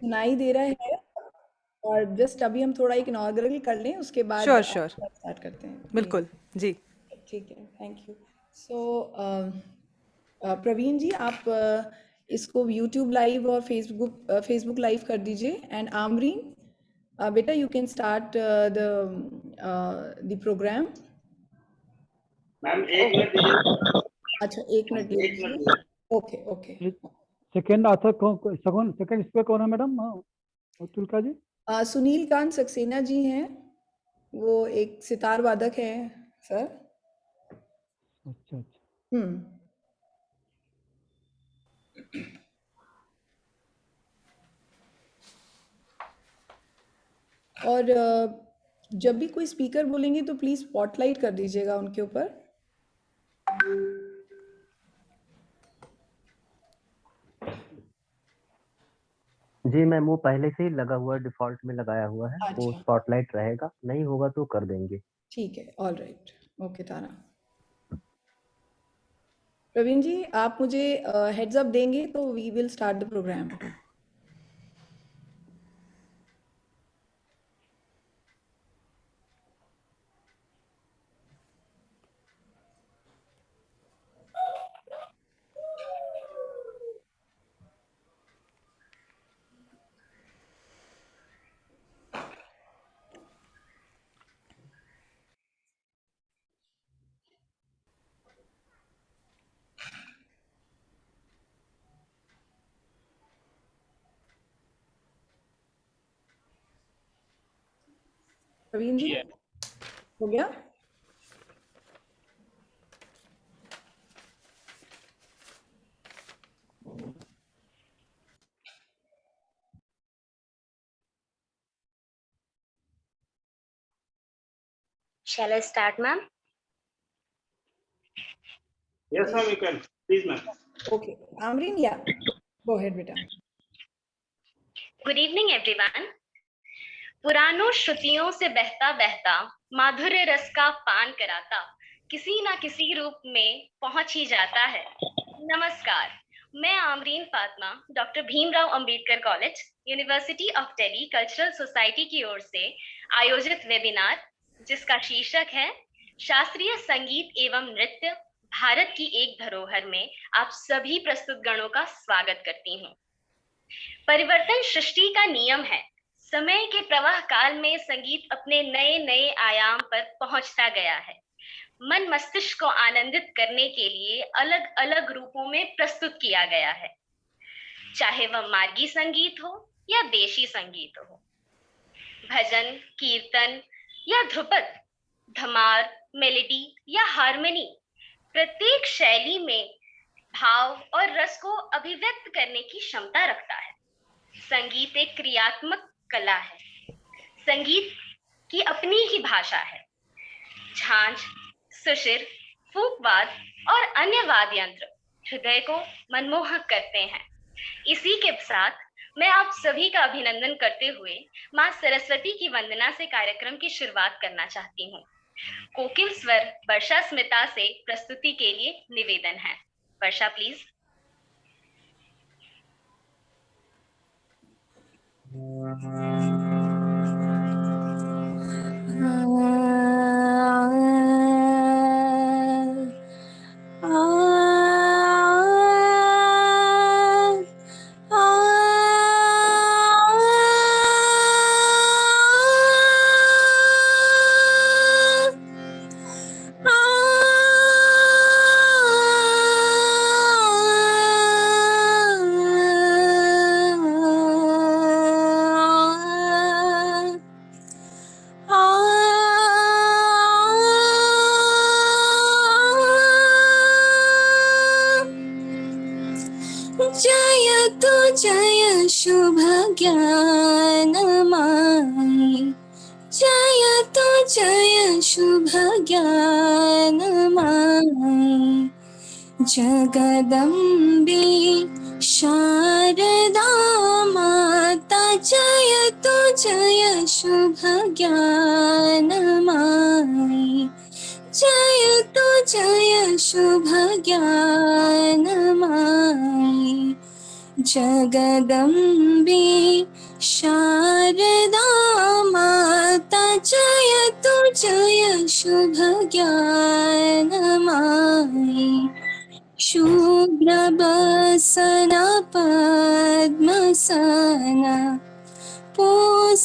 सुनाई दे रहा है। और जस्ट अभी हम थोड़ा एक इनॉग्रल कर लें, उसके बाद श्योर श्योर, स्टार्ट करते हैं प्लीज। बिल्कुल जी। ठीक है, thank you. So Praveen ji, आप इसको यूट्यूब लाइव और फेसबुक लाइव कर दीजिए। एंड आमरीन, बेटा, you can start the programme. Ma'am एक मिनट दीजिए। अच्छा, एक मिनट ले एक मिनट लीजिए। दीजिए। Okay okay. Second author second speaker कौन है मैडम? तुलका जी। सुनील कांत सक्सेना जी हैं, वो एक सितार वादक है सर। अच्छा अच्छा। हम्म। और जब भी कोई स्पीकर बोलेंगे तो प्लीज़ स्पॉटलाइट कर दीजिएगा उनके ऊपर। जी मैम, वो पहले से ही लगा हुआ है, डिफॉल्ट में लगाया हुआ है, वो अच्छा, स्पॉटलाइट रहेगा, नहीं होगा तो कर देंगे। ठीक है, all right, okay Tara. Praveen ji, आप मुझे हेड्स अप देंगे तो we will start the programme. Praveen ji, हो गया? Shall I start, ma'am? Yes ma'am, you can. Please ma'am. Okay, Amreen, या गो अहेड बेटा। Good evening, everyone. पुरानों श्रुतियों से बहता बहता माधुर्य रस का पान कराता किसी ना किसी रूप में पहुंच ही जाता है। नमस्कार, मैं Amreen Fatima, doctor Bhimrao Ambedkar college, university of Delhi cultural society की ओर से आयोजित वेबिनार, जिसका शीर्षक है शास्त्रीय संगीत एवं नृत्य भारत की एक धरोहर में, आप सभी प्रस्तुत गणों का स्वागत करती हूँ। परिवर्तन सृष्टि का नियम है। समय के प्रवाह काल में संगीत अपने नए नए आयाम पर पहुंचता गया है। मन मस्तिष्क को आनंदित करने के लिए अलग अलग रूपों में प्रस्तुत किया गया है, चाहे वह मार्गी संगीत हो या देशी संगीत हो, भजन, कीर्तन या ध्रुपद, धमार, मेलेडी या हारमोनी। प्रत्येक शैली में भाव और रस को अभिव्यक्त करने की क्षमता रखता है। संगीत एक क्रियात्मक कला है। संगीत की अपनी ही भाषा है। झांझ, सुशिर, फूकवाद और अन्य वाद्य यंत्र हृदय को मनमोहक करते हैं। इसी के साथ मैं आप सभी का अभिनंदन करते हुए मां सरस्वती की वंदना से कार्यक्रम की शुरुआत करना चाहती हूँ। कोकिल स्वर वर्षा स्मिता से प्रस्तुति के लिए निवेदन है। वर्षा प्लीज। जयतु जय शुभ ज्ञानमयी, जयतु जय शुभ ज्ञानमयी, जगदम्बे शारदा माता, जयतु जय शुभ ज्ञानमयी, जयतु जय शुभ ज्ञानमयी, जगदम्बे जयतु जय शुभ ज्ञानमयी शुभ्रवसन पद्मसन पुस्तकधारिणी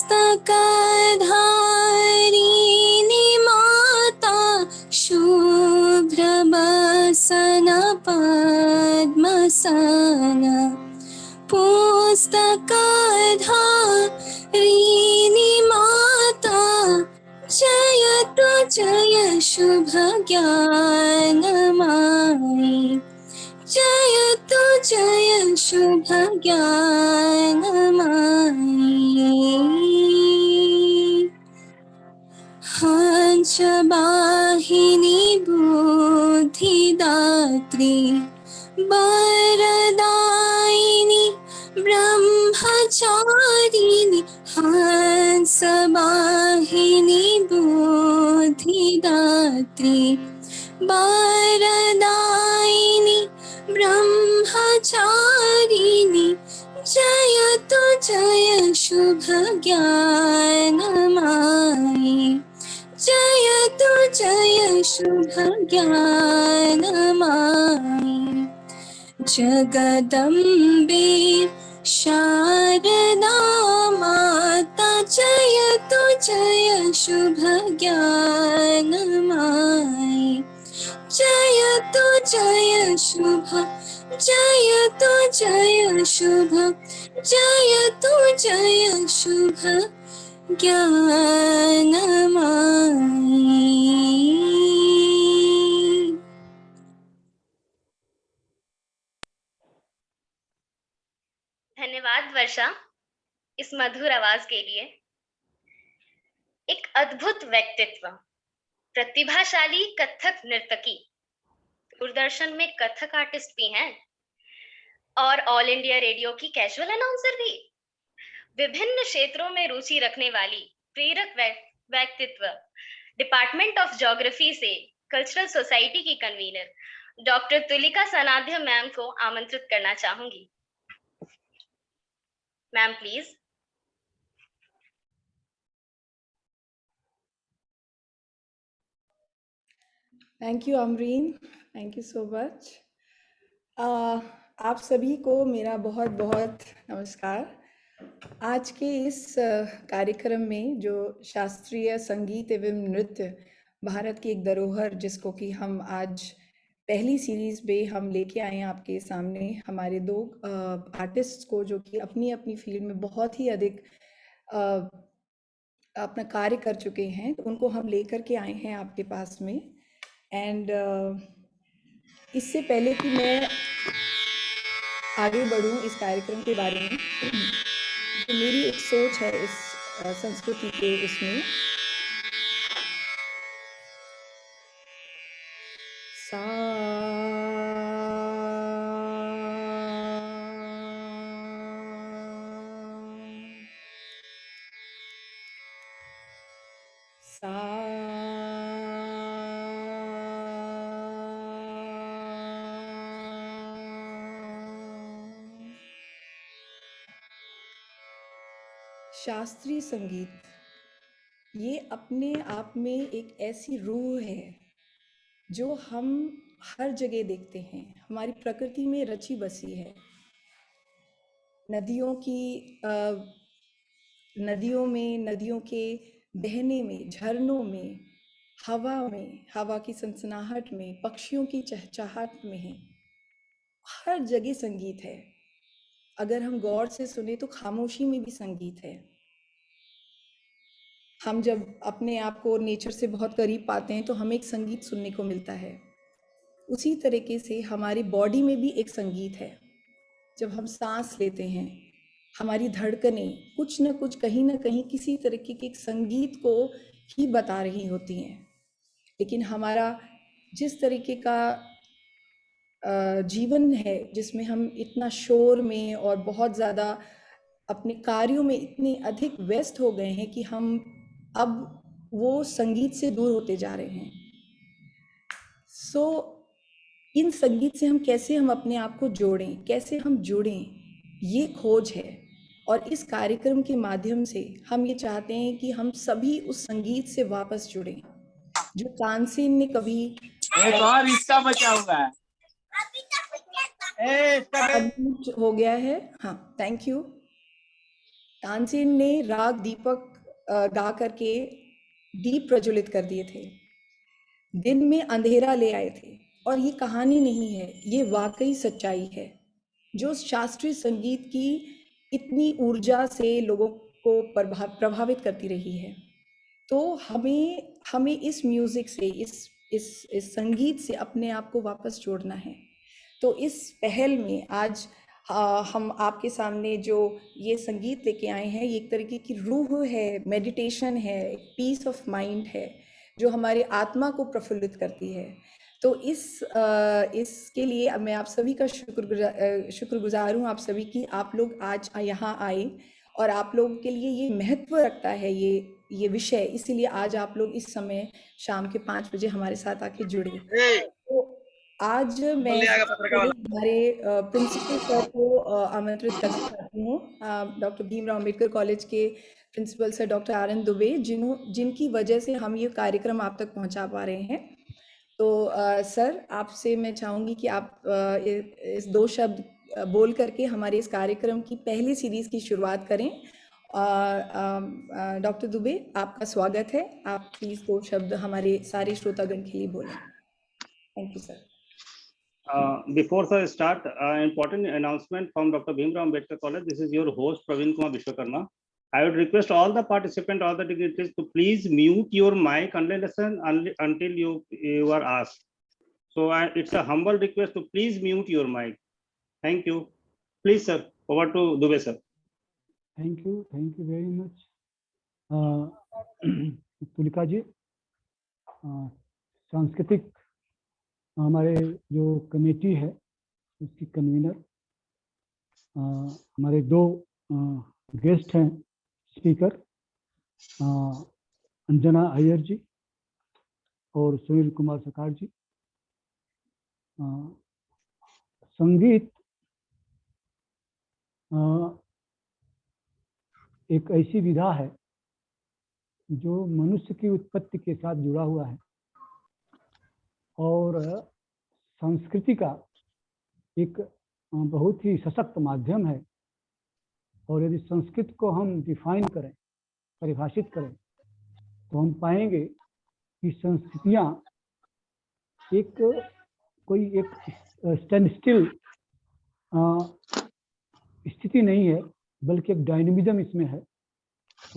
माता शुभ्रवसन पद्मसन पुस्तकधारिणी माता जयतु जय शुभ ज्ञानमयी जयतु जय शुभ ज्ञानमयी हंसवाहिनी बुद्धिदात्री वरदायिनी ब्रह्मचारिणी हंसवाहिनी बुद्धिदात्री वरदायिनी ब्रह्मचारिणी जयतु जय शुभ ज्ञानमयी जयतु जय शुभ ज्ञानमयी जगदम्बे शारदा माता जयतु जय शुभ ज्ञानमयी जयतु जय शुभ जयतु जय शुभ जयतु जय शुभ ज्ञानमयी। धन्यवाद वर्षा इस मधुर आवाज के लिए। एक अद्भुत व्यक्तित्व, प्रतिभाशाली कथक नर्तकी, दूरदर्शन में कथक आर्टिस्ट भी हैं और ऑल इंडिया रेडियो की कैजुअल अनाउंसर भी। विभिन्न क्षेत्रों में रुचि रखने वाली प्रेरक व्यक्तित्व, डिपार्टमेंट ऑफ ज्योग्राफी से कल्चरल सोसाइटी की convener doctor Tulika Sanadhya ma'am को आमंत्रित करना चाहूंगी। Ma'am please. Thank you Amreen, thank you so much. आप सभी को मेरा बहुत बहुत नमस्कार। आज के इस कार्यक्रम में जो शास्त्रीय संगीत एवं नृत्य भारत की एक धरोहर, जिसको कि हम आज पहली सीरीज में हम लेके आए हैं आपके सामने, हमारे दो आर्टिस्ट को जो कि अपनी अपनी फील्ड में बहुत ही अधिक अपना कार्य कर चुके हैं, तो उनको हम लेकर के आए हैं आपके पास में। एंड इससे पहले कि मैं आगे बढ़ूं इस कार्यक्रम के बारे में, तो मेरी एक सोच है इस संस्कृति के उसमें। सा शास्त्रीय संगीत ये अपने आप में एक ऐसी रूह है जो हम हर जगह देखते हैं, हमारी प्रकृति में रची बसी है। नदियों में, नदियों के बहने में, झरनों में, हवा की सनसनाहट में, पक्षियों की चहचहाट में, हर जगह संगीत है। अगर हम गौर से सुने तो खामोशी में भी संगीत है। हम जब अपने आप को नेचर से बहुत करीब पाते हैं तो हमें एक संगीत सुनने को मिलता है। उसी तरीके से हमारी बॉडी में भी एक संगीत है। जब हम सांस लेते हैं, हमारी धड़कनें कुछ न कुछ, कहीं ना कहीं किसी तरीके के एक संगीत को ही बता रही होती हैं। लेकिन हमारा जिस तरीके का जीवन है, जिसमें हम इतना शोर में और बहुत ज़्यादा अपने कार्यों में इतने अधिक व्यस्त हो गए हैं कि हम अब वो संगीत से दूर होते जा रहे हैं। इन संगीत से हम कैसे अपने आप को जोड़ें, कैसे हम जुड़ें, ये खोज है। और इस कार्यक्रम के माध्यम से हम ये चाहते हैं कि हम सभी उस संगीत से वापस जुड़ें जो तानसेन ने कभी एक और रिश्ता बचा हुआ है। अनम्यूट हो गया है। हाँ, थैंक यू। तानसेन ने राग दीपक गा करके दीप प्रज्वलित कर दिए थे, दिन में अंधेरा ले आए थे। और ये कहानी नहीं है, ये वाकई सच्चाई है जो शास्त्रीय संगीत की इतनी ऊर्जा से लोगों को प्रभावित करती रही है। तो हमें इस म्यूज़िक से, इस संगीत से अपने आप को वापस जोड़ना है। तो इस पहल में आज हम आपके सामने जो ये संगीत लेके आए हैं, ये एक तरीके की रूह है, मेडिटेशन है, एक पीस ऑफ माइंड है जो हमारे आत्मा को प्रफुल्लित करती है। तो इसके लिए अब मैं आप सभी का शुक्रगुजार हूँ, आप सभी की। आप लोग आज यहाँ आए और आप लोगों के लिए ये महत्व रखता है ये विषय, इसीलिए आज आप लोग इस समय शाम के 5 बजे हमारे साथ आके जुड़े। तो आज मैं हमारे प्रिंसिपल सर को आमंत्रित करना चाहती हूँ। डॉक्टर भीमराव अंबेडकर कॉलेज के principal sir doctor R N. Dubey, जिनकी वजह से हम ये कार्यक्रम आप तक पहुँचा पा रहे हैं। तो सर, आपसे मैं चाहूँगी कि आप इस 2 शब्द बोल करके हमारे इस कार्यक्रम की पहली सीरीज़ की शुरुआत करें। डॉक्टर दुबे, आपका स्वागत है। आप प्लीज़ 2 शब्द हमारे सारे श्रोतागण के लिए बोलें। Thank you sir. Before sir start, important announcement from Dr. Bhimrao Ambedkar College. This is your host Praveen Kumar Vishwakarma. I would request all the participants, all the dignitaries to please mute your mic until you are asked. So it's a humble request to please mute your mic. Thank you. Please sir, over to Dubey sir. Thank you very much. Tulika ji, सांस्कृतिक हमारे जो committee है उसकी convener, हमारे 2 guest हैं speaker, Anjana Iyer जी और सुनील कुमार सरकार जी। संगीत एक ऐसी विधा है जो मनुष्य की उत्पत्ति के साथ जुड़ा हुआ है और संस्कृति का एक बहुत ही सशक्त माध्यम है। और यदि संस्कृत को हम डिफाइन करें, परिभाषित करें, तो हम पाएंगे कि संस्कृतियाँ कोई एक स्टैंड स्टिल स्थिति नहीं है, बल्कि एक डायनेमिज्म इसमें है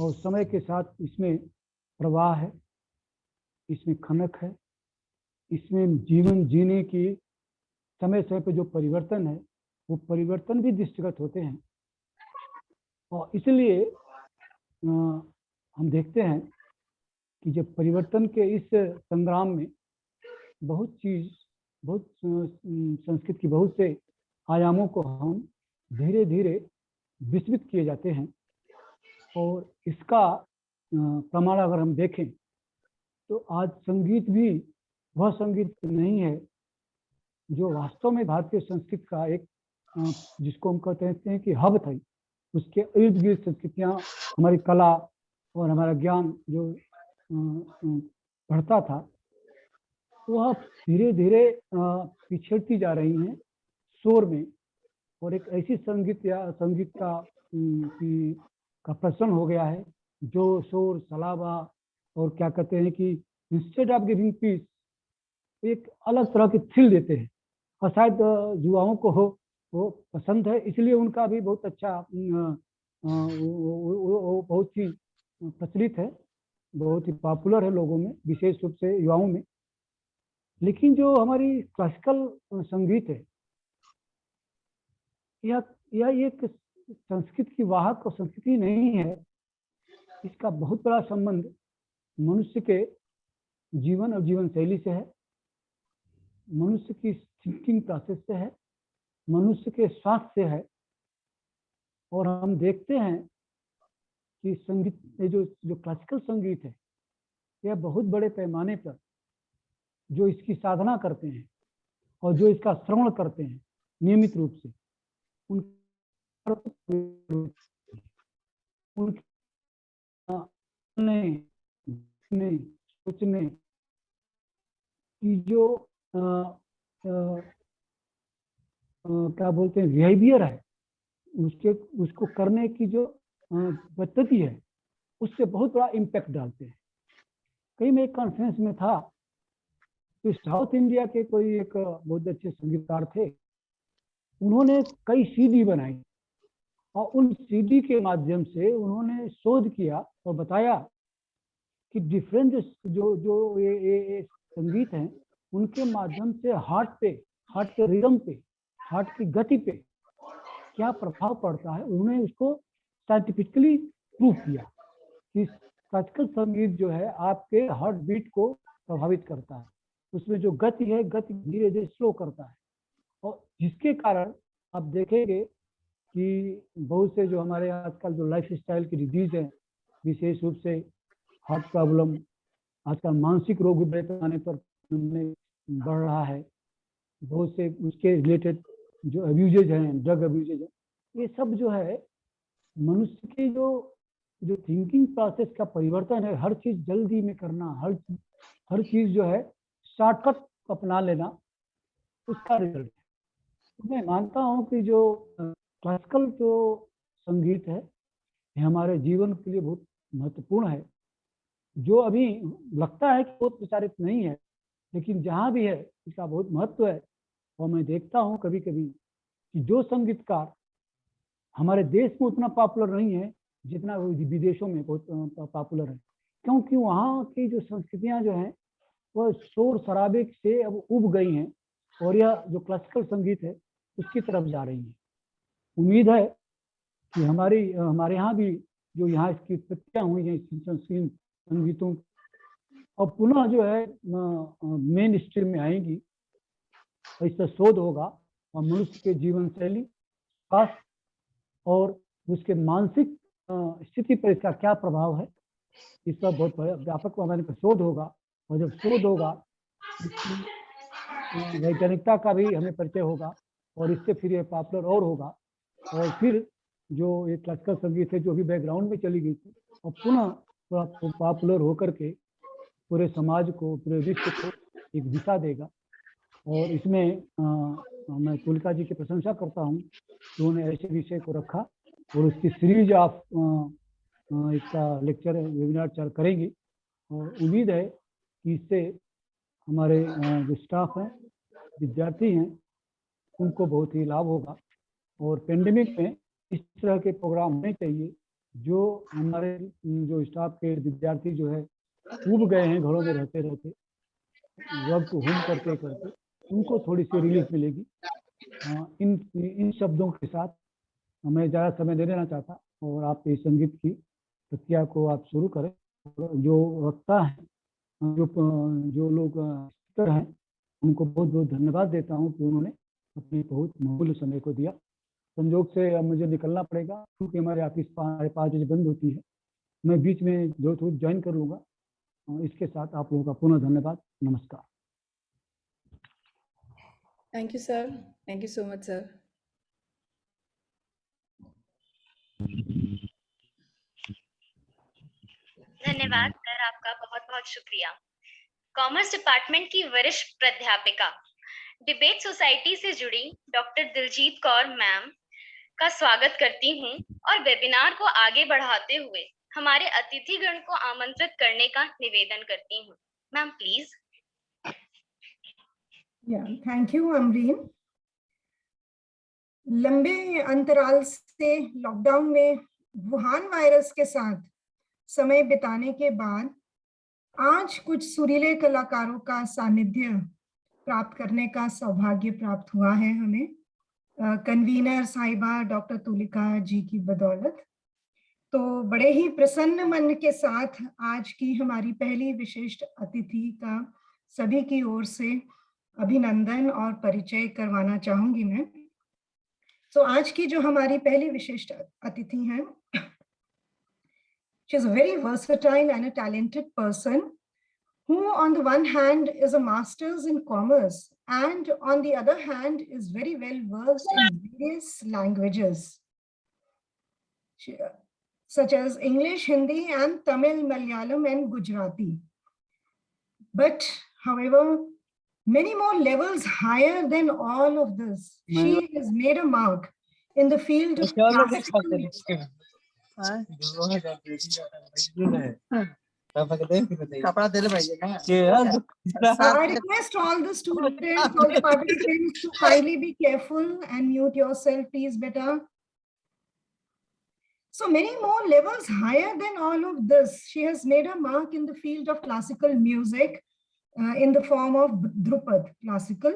और समय के साथ इसमें प्रवाह है, इसमें खनक है, इसमें जीवन जीने की समय समय पर जो परिवर्तन है वो परिवर्तन भी दृष्टिगत होते हैं। और इसलिए हम देखते हैं कि जब परिवर्तन के इस संग्राम में बहुत संस्कृत की बहुत से आयामों को हम धीरे धीरे विस्मृत किए जाते हैं। और इसका प्रमाण अगर हम देखें तो आज संगीत भी वह संगीत नहीं है जो वास्तव में भारतीय संस्कृति का एक जिसको हम कहते हैं कि हब था, उसके इर्द गिर्द संस्कृतियाँ, हमारी कला और हमारा ज्ञान जो बढ़ता था, वह धीरे धीरे पिछड़ती जा रही हैं शोर में। और एक ऐसी संगीत का प्रचलन हो गया है जो शोर शलाबा और क्या कहते हैं कि इंस्टेड ऑफ गिविंग पीस एक अलग तरह की थ्रिल देते हैं। और शायद युवाओं को वो पसंद है, इसलिए उनका भी बहुत अच्छा वो बहुत ही प्रचलित है, बहुत ही पॉपुलर है लोगों में, विशेष रूप से युवाओं में। लेकिन जो हमारी क्लासिकल संगीत है, यह एक संस्कृत की वाहक और संस्कृति नहीं है। इसका बहुत बड़ा संबंध मनुष्य के जीवन और जीवन शैली से है, मनुष्य की थिंकिंग प्रोसेस से है, मनुष्य के स्वास्थ्य से है। और हम देखते हैं कि संगीत जो क्लासिकल संगीत है, यह बहुत बड़े पैमाने पर जो इसकी साधना करते हैं और जो इसका श्रवण करते हैं नियमित रूप से, उन उनके सोचने की जो क्या बोलते हैं बिहेवियर है, उसको करने की जो पद्धति है, उससे बहुत बड़ा इम्पैक्ट डालते हैं। कहीं मैं एक कॉन्फ्रेंस में था, तो साउथ इंडिया के कोई एक बहुत अच्छे संगीतकार थे, उन्होंने कई सीडी बनाई और उन सीडी के माध्यम से उन्होंने शोध किया और बताया कि डिफरेंट जो ये संगीत हैं, उनके माध्यम से हार्ट के रिदम पे, हार्ट की गति पे क्या प्रभाव पड़ता है। उन्होंने उसको साइंटिफिकली प्रूव किया कि क्लासिकल संगीत जो है आपके हार्ट बीट को प्रभावित करता है, उसमें जो गति है, गति धीरे धीरे स्लो करता है, और जिसके कारण आप देखेंगे कि बहुत से जो हमारे आजकल जो लाइफ स्टाइल की डिजीज है, विशेष रूप से हार्ट प्रॉब्लम, आजकल मानसिक रोग भी बड़े पैमाने पर बढ़ रहा है, बहुत से उसके रिलेटेड जो अब्यूजेज हैं, ड्रग अब्यूजेज हैं, ये सब जो है मनुष्य के जो थिंकिंग प्रोसेस का परिवर्तन है, हर चीज जल्दी में करना, हर चीज जो है शॉर्टकट अपना लेना, उसका रिजल्ट है। मैं मानता हूँ कि जो क्लासिकल जो संगीत है, ये हमारे जीवन के लिए बहुत महत्वपूर्ण है। जो अभी लगता है कि बहुत प्रचारित नहीं है, लेकिन जहाँ भी है इसका बहुत महत्व है। और मैं देखता हूँ कभी कभी कि जो संगीतकार हमारे देश में उतना पॉपुलर नहीं है जितना वो विदेशों में बहुत पॉपुलर है, क्योंकि वहाँ की जो संस्कृतियाँ जो हैं वह शोर शराबे से अब उब गई हैं, और यह जो क्लासिकल संगीत है उसकी तरफ जा रही है। उम्मीद है कि हमारे यहाँ भी जो यहाँ इसकी उत्पत्तियाँ हुई हैं संगीतों, और पुनः जो है मेन स्ट्रीम में आएंगी, इस पर शोध होगा और मनुष्य के जीवन शैली, स्वास्थ्य और उसके मानसिक स्थिति पर इसका क्या प्रभाव है, इस पर बहुत व्यापक पैमाने पर शोध होगा। और जब शोध होगा, वैज्ञानिकता का भी हमें परिचय होगा, और इससे फिर ये पॉपुलर और होगा, और फिर जो ये क्लासिकल संगीत है जो भी बैकग्राउंड में चली गई थी, और पुनः पॉपुलर होकर के पूरे समाज को, पूरे विश्व को एक दिशा देगा। और इसमें मैं तुलिका जी की प्रशंसा करता हूँ कि उन्होंने ऐसे विषय को रखा और उसकी सीरीज ऑफ इसका लेक्चर वेबिनार चालू करेंगी, और उम्मीद है कि इससे हमारे जो स्टाफ हैं, विद्यार्थी हैं, उनको बहुत ही लाभ होगा। और पेंडेमिक में इस तरह के प्रोग्राम होने चाहिए जो हमारे जो स्टाफ के विद्यार्थी जो है उब गए हैं घरों में रहते रहते, वर्क होम करते करते, उनको थोड़ी सी रिलीफ मिलेगी। इन शब्दों के साथ मैं ज़्यादा समय नहीं देना चाहता, और आप इस संगीत की प्रक्रिया को आप शुरू करें। जो वक्ता है, जो लोग हैं, उनको बहुत बहुत धन्यवाद देता हूँ कि उन्होंने अपने बहुत मूल्य समय को दिया। संयोग से अब मुझे निकलना पड़ेगा क्योंकि हमारे ऑफिस 5 बजे बंद होती है। मैं बीच में जो ज्वाइन कर लूँगा। इसके साथ आप लोगों का पुनः धन्यवाद, नमस्कार। Thank you sir, thank you so much sir. धन्यवाद सर, आपका बहुत बहुत शुक्रिया। कॉमर्स डिपार्टमेंट की वरिष्ठ प्राध्यापिका, डिबेट सोसाइटी से जुड़ी डॉक्टर दिलजीत कौर मैम का स्वागत करती हूं, और वेबिनार को आगे बढ़ाते हुए हमारे अतिथिगण को आमंत्रित करने का निवेदन करती हूं। Ma'am please. Thank you Amreen. लंबे अंतराल से लॉकडाउन में वुहान वायरस के साथ समय बिताने के बाद आज कुछ सुरीले कलाकारों का सानिध्य प्राप्त करने का सौभाग्य प्राप्त हुआ है हमें, कन्वीनर साहिबा डॉक्टर तुलिका जी की बदौलत। तो बड़े ही प्रसन्न मन के साथ आज की हमारी पहली विशिष्ट अतिथि का सभी की ओर से अभिनंदन और परिचय करवाना चाहूंगी मैं। तो आज की जो हमारी पहली विशिष्ट अतिथि हैं, she is a very versatile and a talented person who on the one hand is a master's in commerce and on the other hand is very well versed in various languages. such as English, Hindi, and Tamil, Malayalam, and Gujarati. But, however, many more levels higher than all of this, she has made a mark in the field of classical music. I request all the students, all the participants to kindly be careful and mute yourself, please, beta. So many more levels higher than all of this, she has made a mark in the field of classical music in the form of Drupad, classical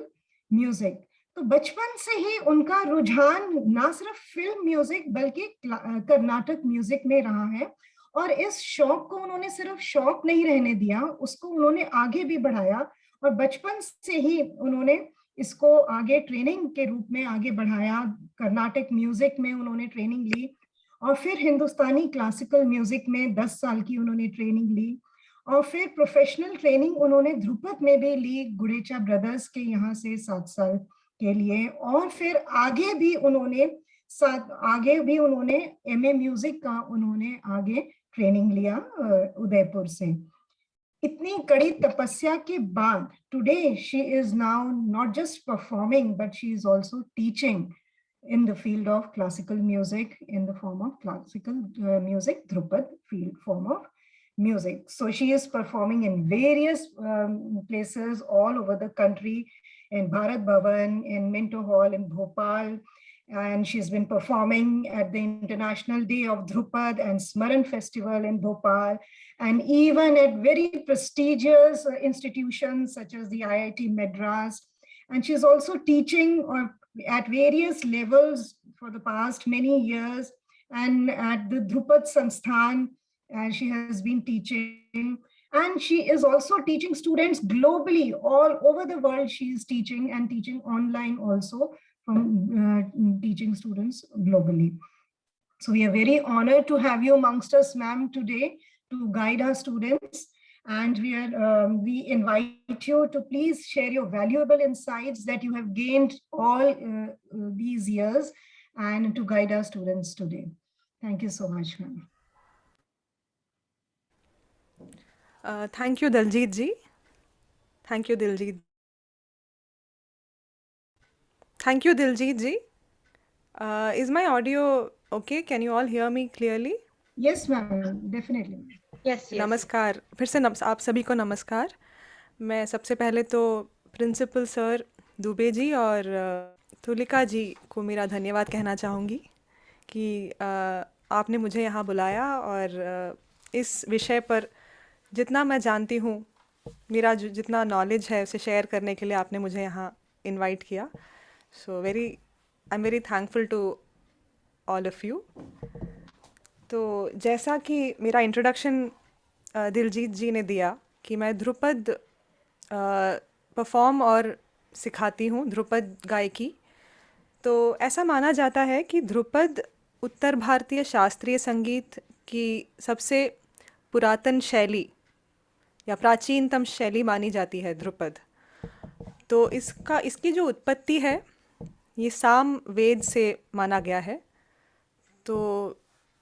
music. तो बचपन से ही उनका रुझान ना सिर्फ film music बल्कि Karnataka music में रहा है, और इस शौक को उन्होंने सिर्फ शौक नहीं रहने दिया, उसको उन्होंने आगे भी बढ़ाया, और बचपन से ही उन्होंने इसको आगे ट्रेनिंग के रूप में आगे बढ़ाया। कर्नाटक म्यूजिक में उन्होंने ट्रेनिंग ली, और फिर हिंदुस्तानी क्लासिकल म्यूजिक में 10 साल की उन्होंने ट्रेनिंग ली, और फिर प्रोफेशनल ट्रेनिंग उन्होंने ध्रुपद में भी ली, गुडेचा ब्रदर्स के यहाँ से 7 साल के लिए, और फिर आगे भी उन्होंने एमए म्यूजिक का उन्होंने आगे ट्रेनिंग लिया उदयपुर से। इतनी कड़ी तपस्या के बाद today she is now not just performing but she is also teaching in the field of classical music, in the form of classical music, Drupad field form of music. So she is performing in various places all over the country, in Bharat Bhavan, in Minto Hall in Bhopal, and she's been performing at the International Day of Drupad and Smaran Festival in Bhopal, and even at very prestigious institutions such as the IIT Madras. And she's also teaching at various levels for the past many years, and at the Drupad Sansthan she has been teaching, and she is also teaching students globally all over the world. She is teaching and teaching online also, from teaching students globally. So we are very honored to have you amongst us, ma'am, today to guide our students. And we invite you to please share your valuable insights that you have gained all these years, and to guide our students today. Thank you so much, ma'am. Thank you, Daljit ji. Thank you, Diljit. Thank you, Diljit ji. Is my audio okay? Can you all hear me clearly? Yes, ma'am, definitely. Yes, yes. नमस्कार, फिर से आप सभी को नमस्कार। मैं सबसे पहले तो प्रिंसिपल सर दुबे जी और तुलिका जी को मेरा धन्यवाद कहना चाहूँगी कि आपने मुझे यहाँ बुलाया, और इस विषय पर जितना मैं जानती हूँ, मेरा जितना नॉलेज है उसे शेयर करने के लिए आपने मुझे यहाँ इनवाइट किया। So I am very thankful to all of you. तो जैसा कि मेरा इंट्रोडक्शन दिलजीत जी ने दिया कि मैं ध्रुपद परफॉर्म और सिखाती हूँ, ध्रुपद गायकी। तो ऐसा माना जाता है कि ध्रुपद उत्तर भारतीय शास्त्रीय संगीत की सबसे पुरातन शैली या प्राचीनतम शैली मानी जाती है ध्रुपद। तो इसकी जो उत्पत्ति है ये साम वेद से माना गया है। तो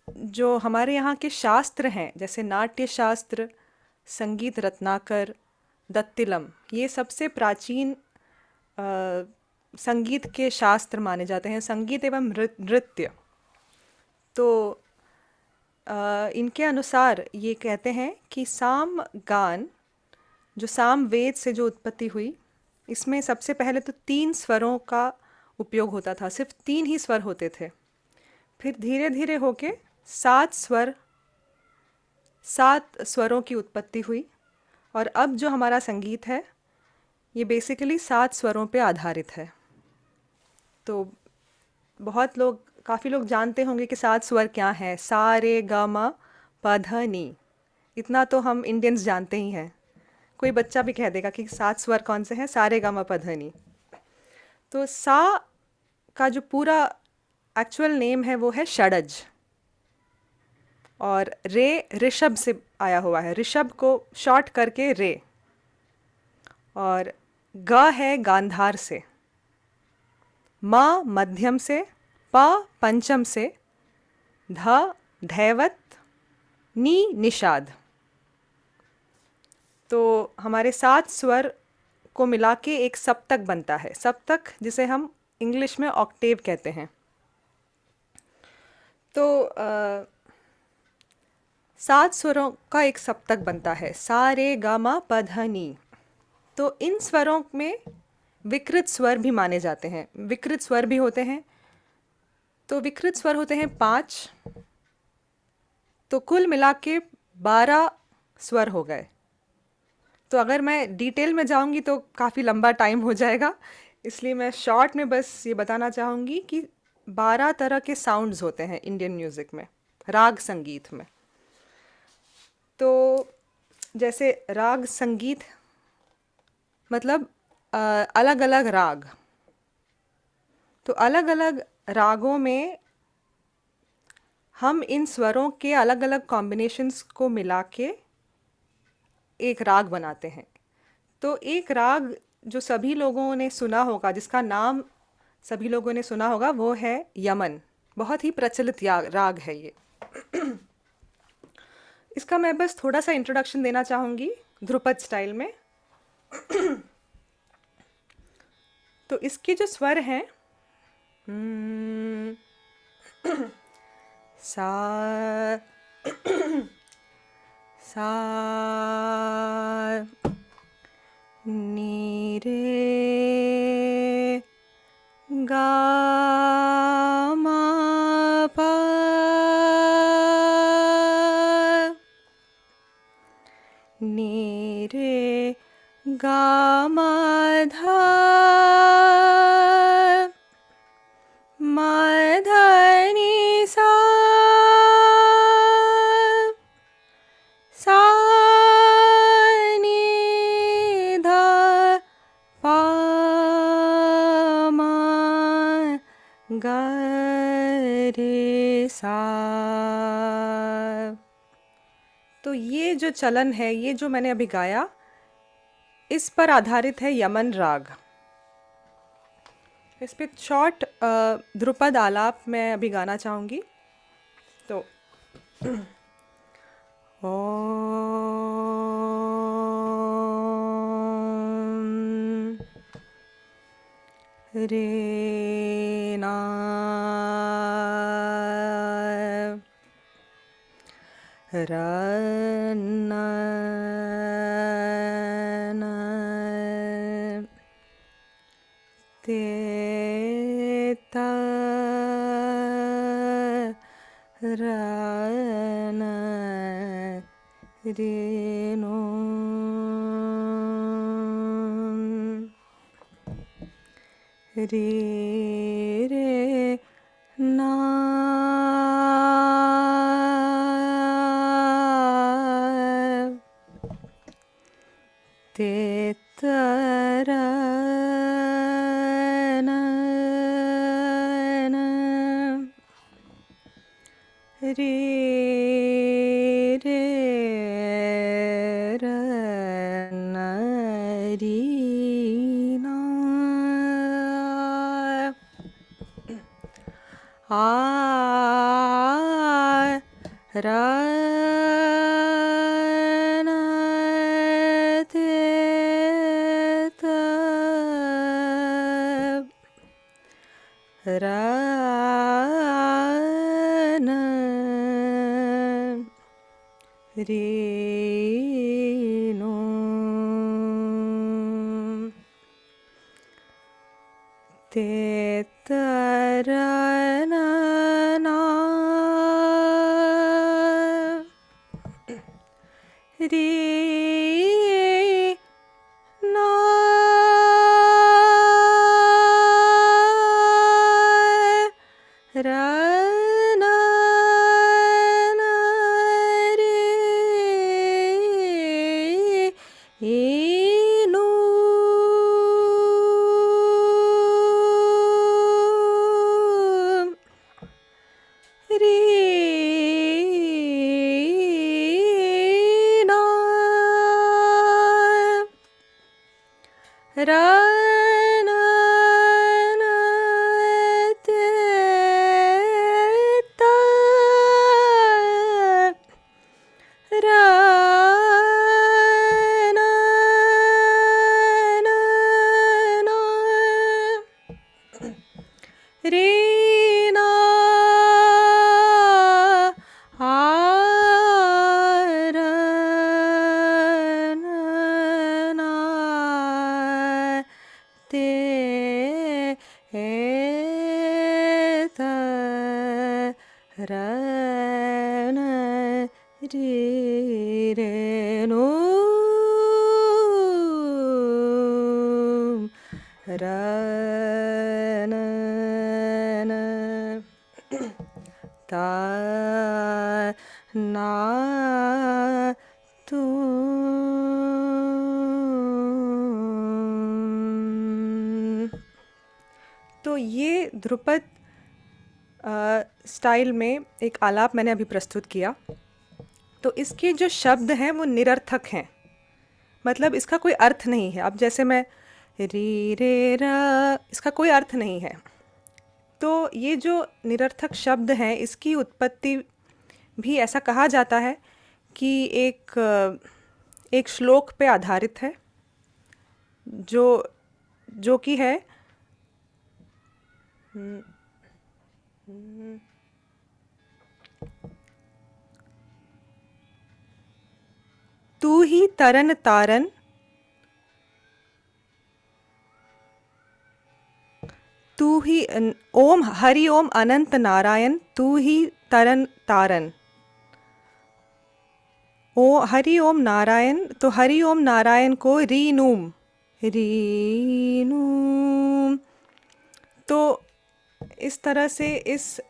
जो हमारे यहाँ के शास्त्र हैं, जैसे नाट्य शास्त्र, संगीत रत्नाकर, दत्तिलम, ये सबसे प्राचीन संगीत के शास्त्र माने जाते हैं, संगीत एवं नृत्य। तो इनके अनुसार ये कहते हैं कि साम गान, जो साम वेद से जो उत्पत्ति हुई, इसमें सबसे पहले तो 3 स्वरों का उपयोग होता था, सिर्फ 3 ही स्वर होते थे। फिर धीरे धीरे होके 7 स्वरों की उत्पत्ति हुई, और अब जो हमारा संगीत है ये बेसिकली 7 स्वरों पे आधारित है। तो काफ़ी लोग जानते होंगे कि 7 स्वर क्या हैं। सा रे ग म प ध नी, इतना तो हम इंडियंस जानते ही हैं। कोई बच्चा भी कह देगा कि 7 स्वर कौन से हैं, सा रे ग म प ध नी। तो सा का जो पूरा एक्चुअल नेम है वो है षडज, और रे ऋषभ से आया हुआ है, ऋषभ को शॉर्ट करके रे, और ग है गांधार से, म मध्यम से, प पंचम से, ध धैवत, नी, निषाद। तो हमारे 7 स्वर को मिला के एक सप्तक बनता है। सप्तक जिसे हम इंग्लिश में ऑक्टेव कहते हैं। तो 7 स्वरों का एक सप्तक बनता है, सा रे गा मा प ध नी। तो इन स्वरों में विकृत स्वर भी माने जाते हैं, विकृत स्वर भी होते हैं। तो विकृत स्वर होते हैं 5। तो कुल मिला के 12 स्वर हो गए। तो अगर मैं डिटेल में जाऊंगी तो काफ़ी लंबा टाइम हो जाएगा, इसलिए मैं शॉर्ट में बस ये बताना चाहूँगी कि 12 तरह के साउंड्स होते हैं इंडियन म्यूज़िक में, राग संगीत में। तो जैसे राग संगीत मतलब अलग अलग राग। तो अलग अलग रागों में हम इन स्वरों के अलग अलग कॉम्बिनेशंस को मिला के एक राग बनाते हैं। तो एक राग जो सभी लोगों ने सुना होगा, जिसका नाम सभी लोगों ने सुना होगा, वो है यमन। बहुत ही प्रचलित राग है ये। इसका मैं बस थोड़ा सा इंट्रोडक्शन देना चाहूँगी ध्रुपद स्टाइल में। तो इसके जो स्वर हैं, सा सा नी रे गा मा पा नी रे गा मा धा मा धा नी सा सा नी धा पा मा गा रे सा। तो ये जो चलन है, ये जो मैंने अभी गाया, इस पर आधारित है यमन राग। इस पे शॉर्ट ध्रुपद आलाप मैं अभी गाना चाहूँगी। तो ओम रे ना रन ते ता रन रे नो रे रे ना ते तरा रे रे र न री ना आ र न ते त र न रे नो ते तर न ना रे ना र न न रे नो रे ना र न न ते त रे रे नो रा ना ना ता ना तू। तो ये ध्रुपद स्टाइल में एक आलाप मैंने अभी प्रस्तुत किया। तो इसके जो शब्द हैं वो निरर्थक हैं, मतलब इसका कोई अर्थ नहीं है। अब जैसे मैं री रे रा, इसका कोई अर्थ नहीं है। तो ये जो निरर्थक शब्द हैं इसकी उत्पत्ति भी ऐसा कहा जाता है कि एक श्लोक पे आधारित है, जो कि है तू ही तरन तारन, तू ही ओम हरि ओम अनंत नारायण, तू ही तरन तारन। ओ हरि ओम नारायण, तो हरि ओम नारायण को रीनूम, रीनूम। तो इस तरह से इस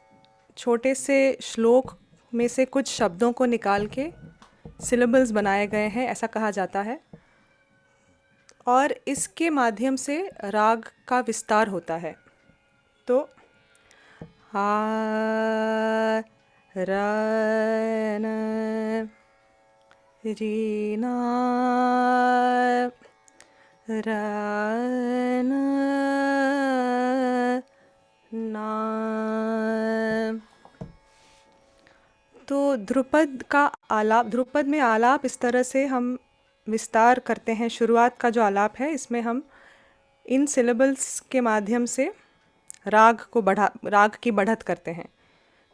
छोटे से श्लोक में से कुछ शब्दों को निकाल के सिलेबल्स बनाए गए हैं, ऐसा कहा जाता है। और इसके माध्यम से राग का विस्तार होता है। तो हा रा ना री ना रा ना ना। तो ध्रुपद का आलाप, ध्रुपद में आलाप इस तरह से हम विस्तार करते हैं। शुरुआत का जो आलाप है इसमें हम इन सिलेबल्स के माध्यम से राग की बढ़त करते हैं।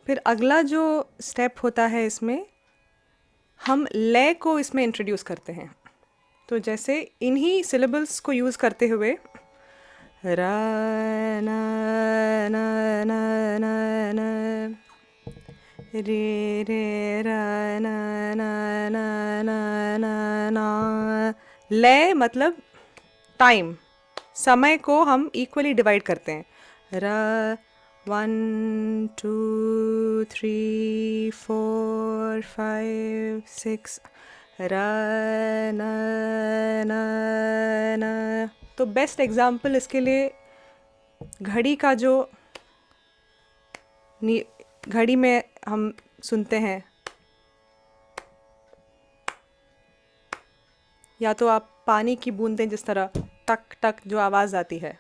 फिर अगला जो स्टेप होता है इसमें हम लय को इसमें इंट्रोड्यूस करते हैं। तो जैसे इन्हीं सिलेबल्स को यूज़ करते हुए रा ना ना ना ना ना रे रे रा ना ना ना ना ना ना। लय मतलब टाइम, समय को हम इक्वली डिवाइड करते हैं। रा 1 2 3 4 5 6 रा ना ना ना। तो बेस्ट एग्जाम्पल इसके लिए घड़ी का जो घड़ी में हम सुनते हैं, या तो आप पानी की बूंदें जिस तरह टक टक जो आवाज़ आती है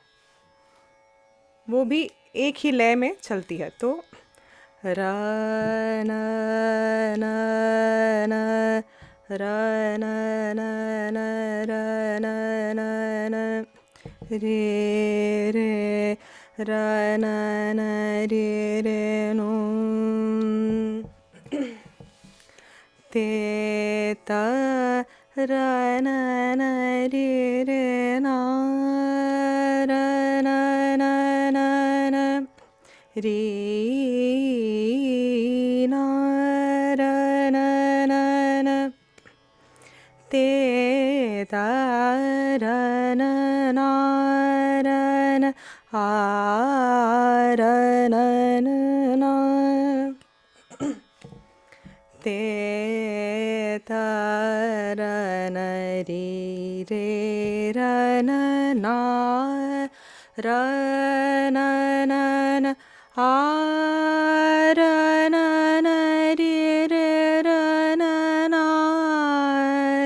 वो भी एक ही लय में चलती है। तो रा ना ना ना रा ना ना ना रा ना ना ना रे रे रा ना ना रे रे नो ते ता रा ना ना रे रे ना रा ना ना ना ना रे ना रा ना ना ना ते ता रा ना ना रा ना आ रा ना ना ना ते ता रा ना रे रे रा ना ना रा ना ना ना आ रा ना ना रे रे रा ना ना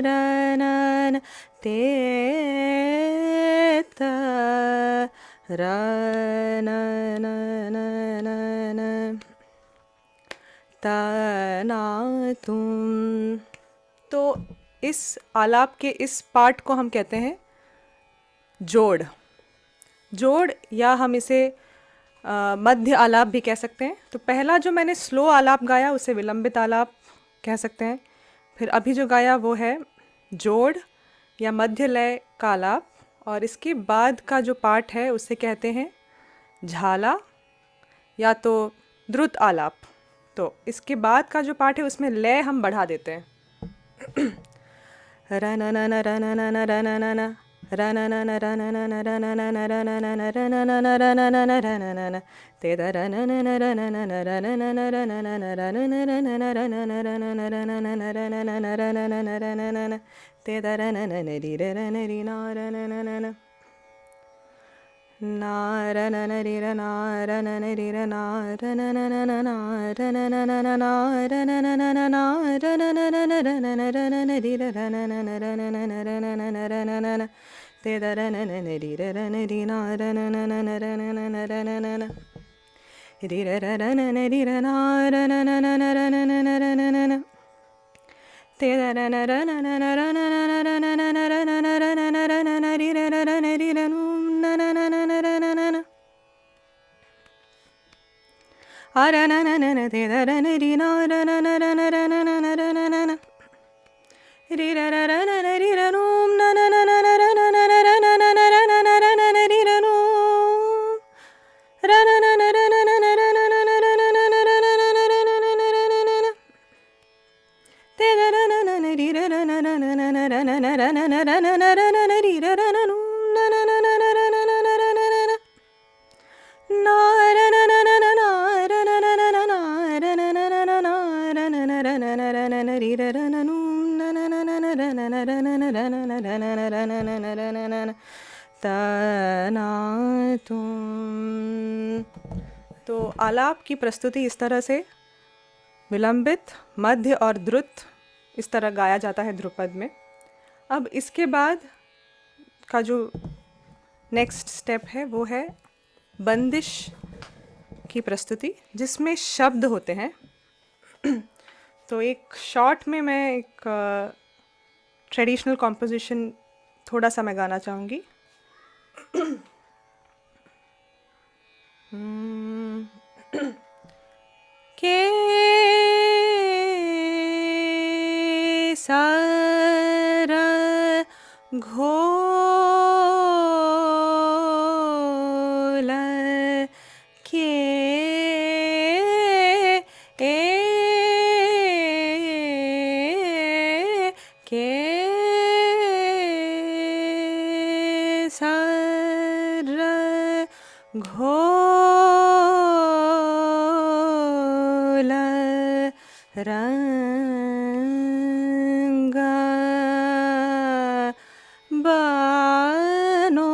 रा ना ना ते ता रा ना ना ना ना ना ता ना तुम। तो इस आलाप के इस पार्ट को हम कहते हैं जोड़। जोड़ या हम इसे मध्य आलाप भी कह सकते हैं। तो पहला जो मैंने स्लो आलाप गाया उसे विलंबित आलाप कह सकते हैं। फिर अभी जो गाया वो है जोड़ या मध्य लय का आलाप, और इसके बाद का जो पार्ट है उसे कहते हैं झाला या तो द्रुत आलाप। तो इसके बाद का जो पार्ट है उसमें लय हम बढ़ा देते हैं। रननन रननन रननन रननन रननन रननन रननन रननन रननन रननन तेद रननन रननन रननन रननन रननन रननन रननन रननन रननन रननन रननन तेद रननन रिरनन रिनारननन नारनन रिर नारनन रिर नारननन नारननन नारननन नारननन रननन रनन रिर रननन रननन रननन रननन तेद रननन रिर रन रिनारननन रननन रननन रिर रननन रिर नारननन रननन रननन तेद रन रननन रननन रननन रननन रननन रननन रिर रन रिर नूनननन रननन आरननन तेद रन रिनारनन रननन रननन रिर रननन रिर नूनननन रननन रननन रननन रननन रिर नू रननन रननन रननन रननन रननन रननन रननन तेद रननन रिर रननन रननन रननन रननन रननन रिर रन नूनननन रननन रननन नारननन नारननन नारननन नारनन रननन रननन रिर रन नूनननन रननन रननन रननन रननन रननन रननन तना तुम। तो आलाप की प्रस्तुति इस तरह से विलंबित, मध्य और द्रुत इस तरह गाया जाता है ध्रुपद में। अब इसके बाद का जो नेक्स्ट स्टेप है वो है बंदिश की प्रस्तुति, जिसमें शब्द होते हैं। तो एक शॉर्ट में मैं एक ट्रेडिशनल कॉम्पोजिशन थोड़ा सा मैं गाना चाहूँगी। के सर घोल के सर घोल रंग बनो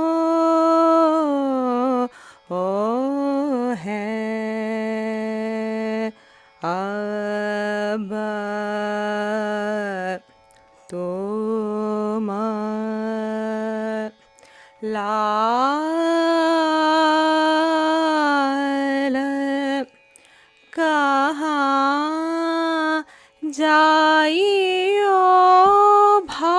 ओ है अब तुम लाल कहाँ जाइयो भागा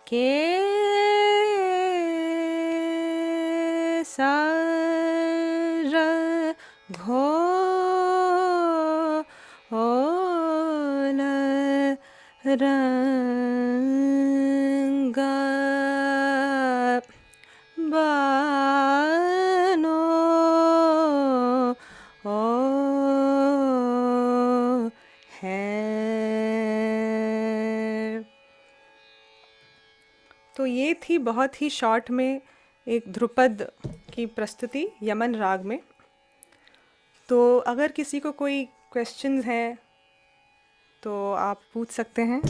के सर घोल रंग बनो ओ है। तो ये थी बहुत ही शॉर्ट में एक ध्रुपद की प्रस्तुति यमन राग में। तो अगर किसी को कोई क्वेश्चंस हैं तो आप पूछ सकते हैं।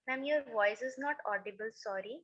Ma'am, your voice is not audible, sorry.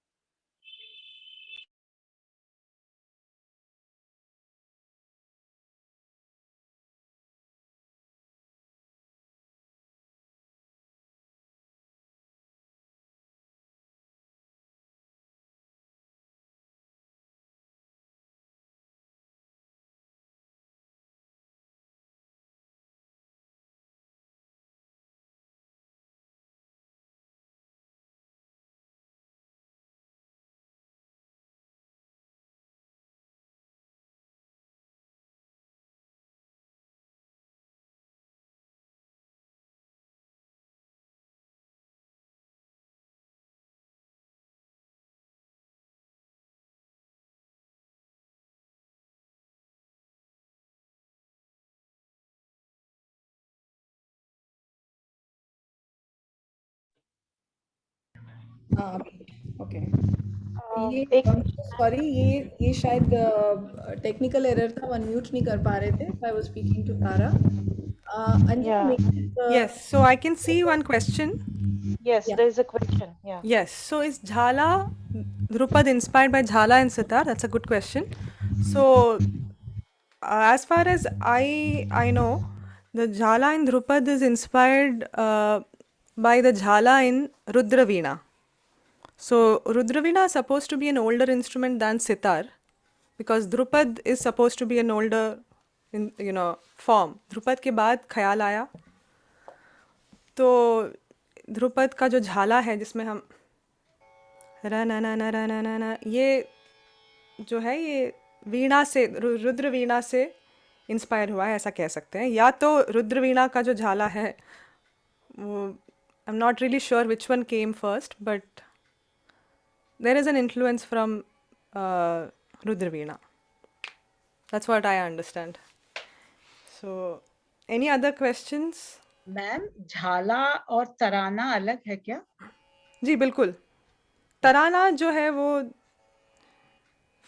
हाँ ओके। ये एक सॉरी, ये शायद टेक्निकल एरर था, अनम्यूट नहीं कर पा रहे थे। I was speaking to Tara. Anjana Yeah. Yes, so I can see one question. Yes, Yeah. there is a question. Yeah. Yes, so is Jhala Drupad inspired by Jhala and Sitar? That's a good question. So, as far as I know, the Jhala in Drupad is inspired by the Jhala in Rudraveena. So, Rudraveena is supposed to be an older instrument than Sitar, because Drupad is supposed to be an older, form. Drupad के बाद ख्याल आया, तो ध्रुपद का जो झाला है जिसमें हम रा ना ना ना रा ना ना ना, ये जो है ये वीणा से, रुद्र वीणा से इंस्पायर हुआ है, ऐसा कह सकते हैं। या तो रुद्र वीणा का जो झाला है वो, I am not really sure which one came first, but there is an influence from Rudra Veena. That's what I understand. So any other questions? Ma'am, झाला और तराना अलग है क्या? जी बिल्कुल। तराना जो है वो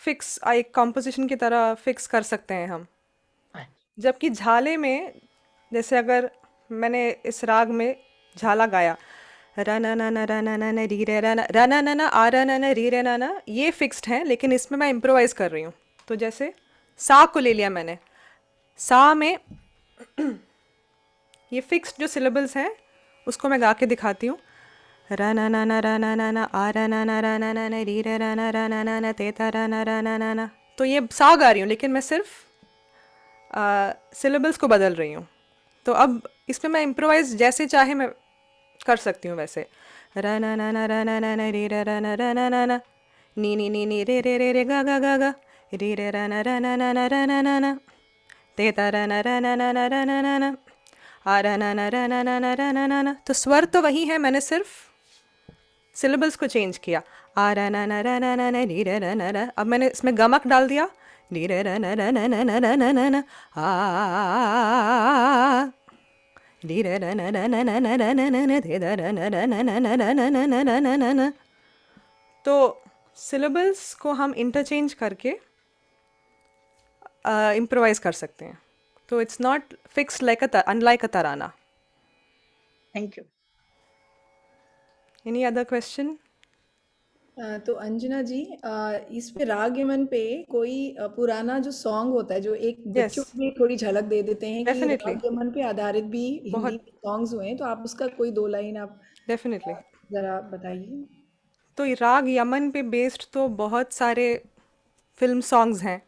फिक्स एक कॉम्पोजिशन की तरह फिक्स कर सकते हैं हम, जबकि झाले में, जैसे अगर मैंने इस राग में झाला गाया, रा ना ना ना रा ना ना ना री रे रा ना रा ना ना ना आ रा ना ना री रे ना ना, ये फिक्स्ड हैं, लेकिन इसमें मैं इम्प्रोवाइज़ कर रही हूँ। तो जैसे सा को ले लिया मैंने, सा में ये फिक्स्ड जो सिलेबल्स हैं उसको मैं गा के दिखाती हूँ। रा ना ना ना रा ना ना ना आ रा ना ना रा ना ना ना री रे रा ना ना ते ता रा ना ना। तो ये सा गा रही हूँ, लेकिन मैं सिर्फ सिलेबल्स को बदल रही हूँ। तो अब इसमें मैं इम्प्रोवाइज जैसे चाहे मैं कर सकती हूँ वैसे। रा ना ना ना रा ना ना री रे रा ना नी नी नी नी रे रे रे रे गा गा गा गा री रे रा ना ना ते ता रा ना ना आ रा ना। तो स्वर तो वही है, मैंने सिर्फ सिलेबल्स को चेंज किया। आ रा ना री रे रा ना। अब मैंने इसमें गमक डाल दिया, री रे रा ना आ री रे रा ना थे दा ना। तो सिलेबल्स को हम इंटरचेंज करके इम्प्रोवाइज कर सकते हैं। तो it's not fixed like unlike a Tarana. Thank you. Any other question? तो अंजना जी, इस पे राग यमन पे कोई पुराना जो सॉन्ग होता है, जो एक बच्चों Yes, को भी थोड़ी झलक दे देते हैं कि definitely. राग यमन पे आधारित भी हिंदी बहुत सॉन्ग्स हुए हैं, तो आप उसका कोई 2 लाइन आप डेफिनेटली। जरा बताइए। तो ये राग यमन पे बेस्ड तो बहुत सारे फिल्म सॉन्ग्स हैं,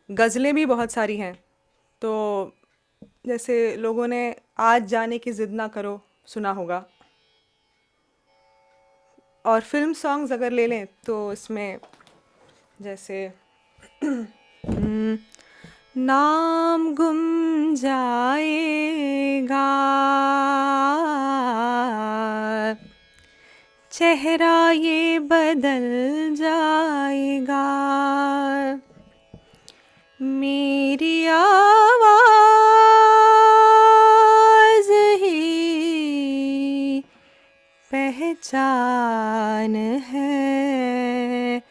गज़लें भी बहुत सारी हैं। तो जैसे लोगों ने आज जाने की ज़िद ना करो सुना होगा, और फिल्म सॉन्ग्स अगर ले लें तो इसमें जैसे नाम गुम जाएगा, चेहरा ये बदल जाएगा, मेरी आवाज़ ही पहचान है,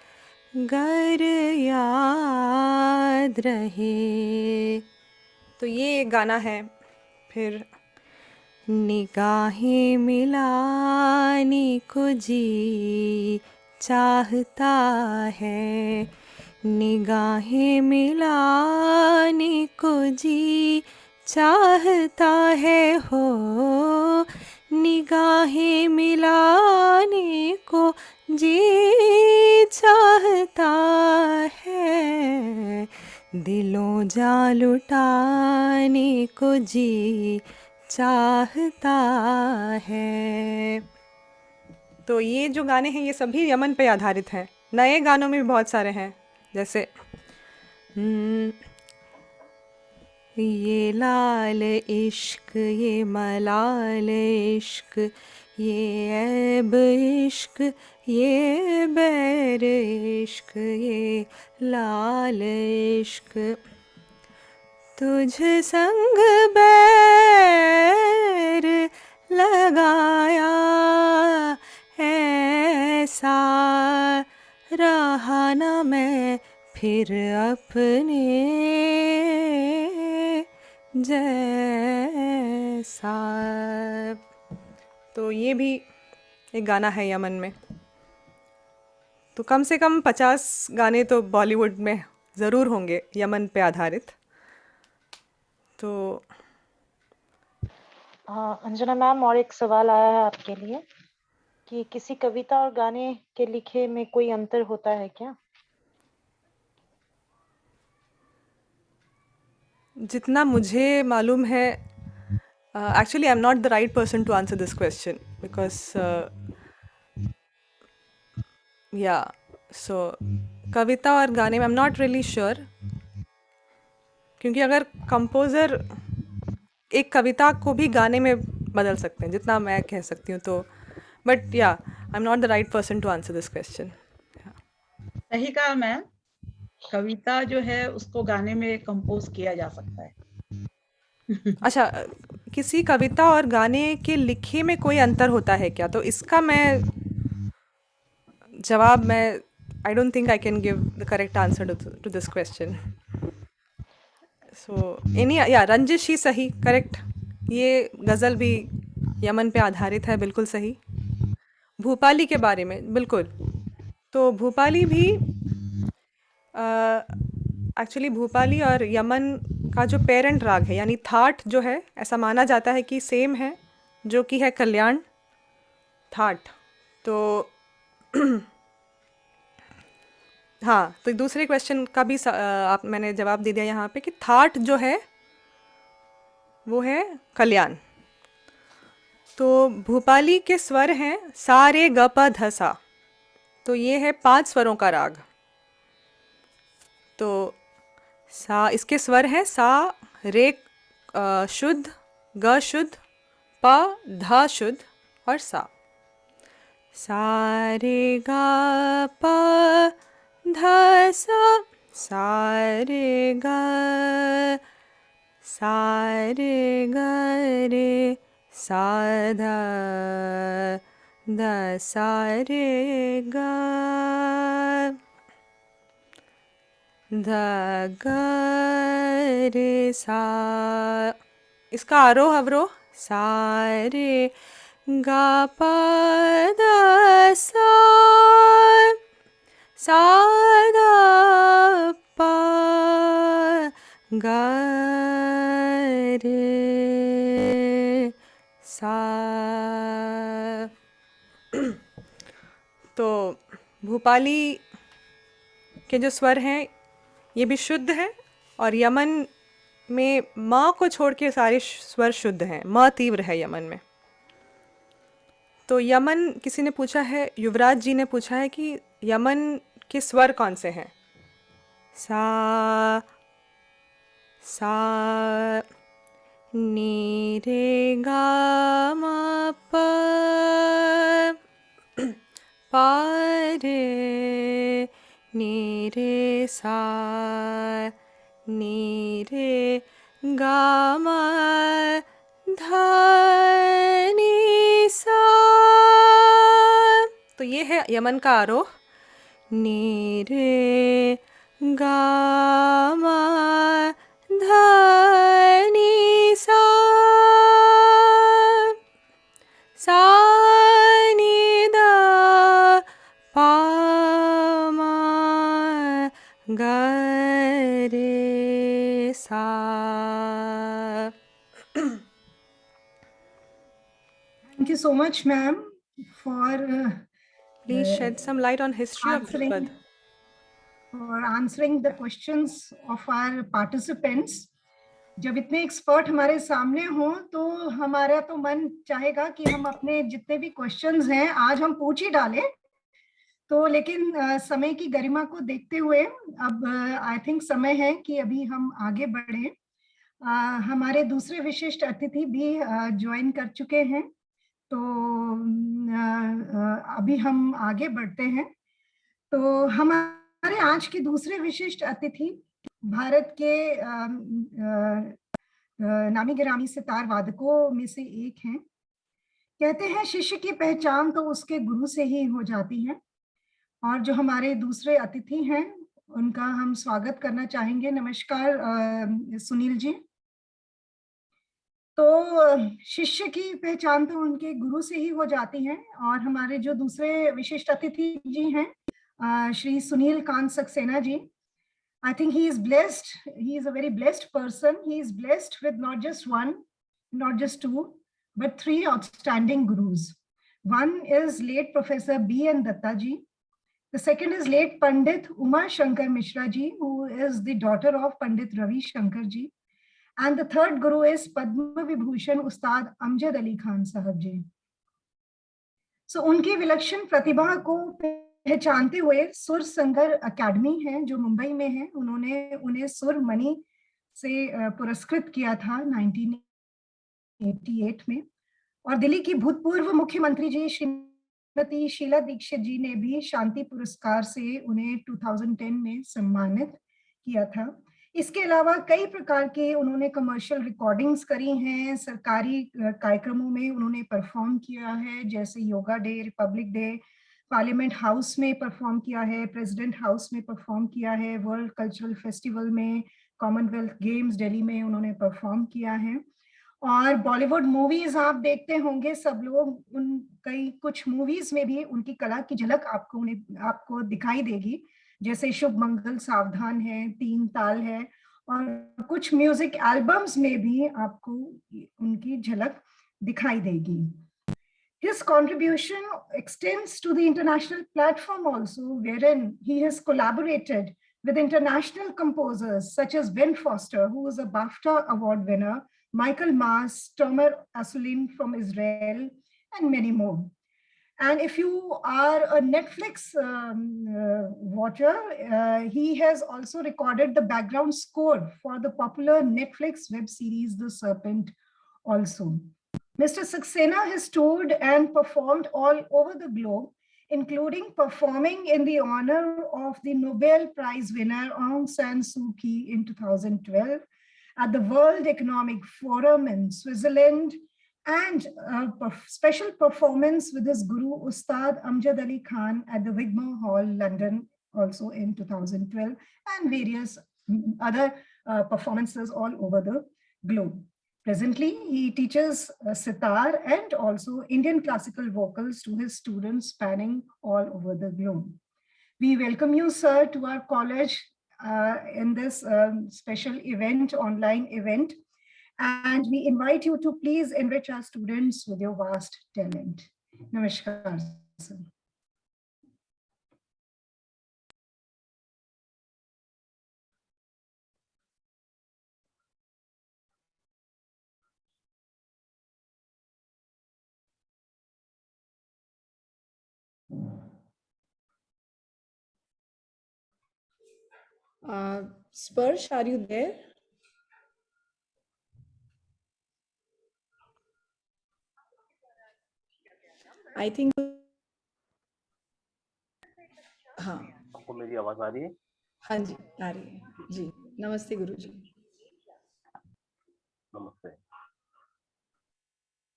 गर याद रहे। तो ये एक गाना है। फिर निगाहें मिलाने को जी चाहता है, निगाहें मिलाने को जी चाहता है हो, निगाहें मिलाने को जी चाहता है, दिलों जा लुटाने को जी चाहता है। तो ये जो गाने हैं ये सभी यमन पे आधारित हैं। नए गानों में भी बहुत सारे हैं, जैसे ये लाल इश्क, ये मलाल इश्क, ये ऐब इश्क, ये बैर इश्क, ये लाल इश्क, तुझ संग बैर लगाया ऐसा रहा न मैं फिर अपने जैसा। तो ये भी एक गाना है यमन में। तो कम से कम 50 गाने तो बॉलीवुड में ज़रूर होंगे यमन पे आधारित। तो अंजना मैम, और एक सवाल आया है आपके लिए कि किसी कविता और गाने के लिखे में कोई अंतर होता है क्या? जितना मुझे मालूम है, actually I am not the right person to answer this question because या सो कविता और गाने में I am not really sure, क्योंकि अगर कंपोज़र एक कविता को भी गाने में बदल सकते हैं, जितना मैं कह सकती हूँ। तो बट या I am not the right person to answer this question. सही कहा मैम, कविता जो है उसको गाने में कंपोज किया जा सकता है। अच्छा, किसी कविता और गाने के लिखे में कोई अंतर होता है क्या? तो इसका जवाब मैं I don't think I can give the correct answer to this question. So any या रंजिश ही सही, करेक्ट। ये गज़ल भी यमन पे आधारित है, बिल्कुल सही। भूपाली के बारे में बिल्कुल, तो भूपाली भी एक्चुअली भूपाली और यमन का जो पेरेंट राग है यानी थाट जो है, ऐसा माना जाता है कि सेम है, जो कि है कल्याण थाट। तो हाँ, तो दूसरे क्वेश्चन का भी मैंने जवाब दे दिया यहाँ पे कि थाट जो है वो है कल्याण। तो भूपाली के स्वर हैं सा रे ग प ध सा, तो ये है 5 स्वरों का राग। तो सा, इसके स्वर हैं सा, रे शुद्ध, ग शुद्ध, प ध शुद्ध और सा। सा रे ग प ध सा, सा रे ग, सा रे ग रे, सा ध ध सा रे ग, ध ग रे सा। इसका आरोह अवरोह सा रे ग प ध सा, सा ध प ग रे सा। तो भूपाली के जो स्वर हैं ये भी शुद्ध हैं, और यमन में म को छोड़ के सारे स्वर शुद्ध हैं, म तीव्र है यमन में। तो यमन, किसी ने पूछा है, युवराज जी ने पूछा है कि यमन के स्वर कौन से हैं? सा, सा, नी रे गा मा प, पा रे नी रे सा, नी रे गा मा धा नी सा। तो ये है यमन का आरोह, नी रे गा मा धा नी सा। ग रे सा। Thank you so much, ma'am, for Please shed some light on history of Dhrupad. answering the questions of our participants. जब इतने एक्सपर्ट हमारे सामने हों तो हमारा तो मन चाहेगा कि हम अपने जितने भी क्वेश्चंस हैं आज हम पूछ ही डालें, तो लेकिन समय की गरिमा को देखते हुए अब आई थिंक समय है कि अभी हम आगे बढ़े। हमारे दूसरे विशिष्ट अतिथि भी ज्वाइन कर चुके हैं, तो अभी हम आगे बढ़ते हैं। तो हमारे आज के दूसरे विशिष्ट अतिथि भारत के नामी गिरामी सितार वादकों में से एक हैं। कहते हैं शिष्य की पहचान तो उसके गुरु से ही हो जाती है। और जो हमारे दूसरे अतिथि हैं उनका हम स्वागत करना चाहेंगे। नमस्कार सुनील जी। तो शिष्य की पहचान तो उनके गुरु से ही हो जाती है। और हमारे जो दूसरे विशिष्ट अतिथि जी हैं श्री सुनील कांत सक्सेना जी, I think he is blessed. He is a very blessed person. He is blessed with not just one, not just two, but three outstanding gurus. One is late Professor B.N. Datta ji. The second is late Pandit Uma Shankar Mishra ji, who is the daughter of Pandit Ravi Shankar ji. And the third guru is Padma Vibhushan Ustad Amjad Ali Khan Sahab ji. So उनकी विलक्षण प्रतिभा को पहचानते हुए सुर संगर academy है जो मुंबई में है, उन्होंने उन्हें सुर मणि से पुरस्कृत किया था 1988 में। और दिल्ली की भूतपूर्व मुख्यमंत्री जी श्रीमती शीला दीक्षित जी ने भी शांति पुरस्कार से उन्हें 2010 में सम्मानित किया था। इसके अलावा कई प्रकार के उन्होंने कमर्शियल रिकॉर्डिंग्स करी हैं, सरकारी कार्यक्रमों में उन्होंने परफॉर्म किया है, जैसे yoga day, Republic day, parliament house में परफॉर्म किया है, प्रेसिडेंट हाउस में परफॉर्म किया है, वर्ल्ड कल्चरल फेस्टिवल में, कॉमनवेल्थ गेम्स दिल्ली में उन्होंने परफॉर्म किया है। और बॉलीवुड मूवीज आप देखते होंगे सब लोग, उन कई कुछ मूवीज में भी उनकी कला की झलक आपको दिखाई देगी, जैसे शुभ मंगल, सावधान है, तीन ताल है, और कुछ म्यूजिक एल्बम्स में भी आपको उनकी झलक दिखाई देगी। His contribution extends to the international platform also, wherein he has collaborated with international composers such as Ben Foster, who is a BAFTA award winner, Michael Mas, Tomer Asulin from Israel, and many more. And if you are a Netflix watcher, he has also recorded the background score for the popular Netflix web series, The Serpent also. Mr. Saxena has toured and performed all over the globe, including performing in the honor of the Nobel Prize winner Aung San Suu Kyi in 2012 at the World Economic Forum in Switzerland, and a special performance with his guru Ustad Amjad Ali Khan at the Wigmore Hall, London, also in 2012, and various other performances all over the globe. Presently, he teaches sitar and also Indian classical vocals to his students spanning all over the globe. We welcome you, sir, to our college in this special event, online event. And we invite you to please enrich our students with your vast talent. Namaskar, sir. Sparsh, are you there? I think हाँ, आपको मेरी आवाज आ रही है? हाँ जी आ रही है जी। नमस्ते गुरुजी। नमस्ते।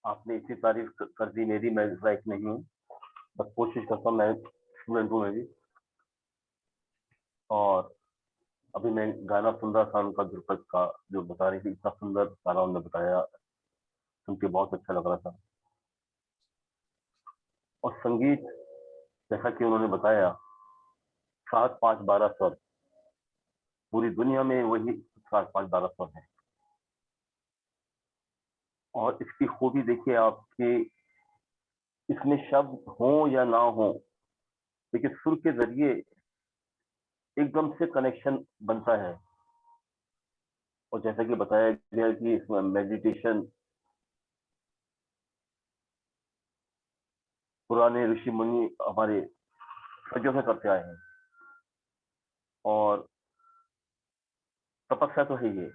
आपने इतनी तारीफ कर दी मेरी, मैं लायक नहीं हूँ, बस कोशिश करता हूँ, मैं स्टूडेंट हूँ मैं भी। और अभी मैं गाना सुन रहा था उनका, ध्रुपद का, जो बता रही थी, इतना सुंदर गाना उन्होंने बताया, सुन के बहुत अच्छा लग रहा था। और संगीत, जैसा कि उन्होंने बताया, 7, 5, 12 स्वर, पूरी दुनिया में वही 7-5-12 स्वर है। और इसकी खूबी देखिए आप कि इसमें शब्द हो या ना हो, लेकिन सुर के जरिए एकदम से कनेक्शन बनता है। और जैसा कि बताया गया कि इसमें मेडिटेशन पुराने ऋषि मुनि हमारे सदियों से करते आए हैं, और तपस्या तो है ये।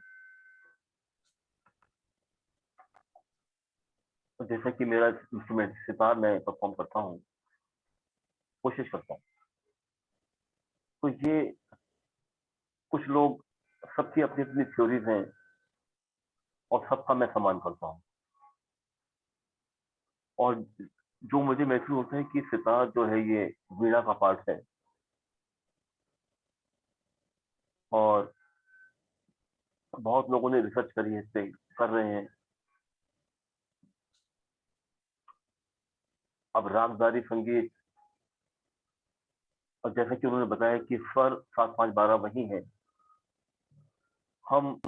तो जैसा कि मेरा इंस्ट्रूमेंट सितार मैं परफॉर्म करता हूँ, कोशिश करता हूँ, तो ये कुछ लोग, सबकी अपनी अपनी थ्योरीज हैं और सबका मैं सम्मान करता हूँ। और जो मुझे महसूस होता है कि सितार जो है ये वीणा का पार्ट है, और बहुत लोगों ने रिसर्च करी है, इस पे कर रहे हैं। अब रागदारी संगीत, और जैसा कि उन्होंने बताया कि स्वर 7-5-12 वही है। हम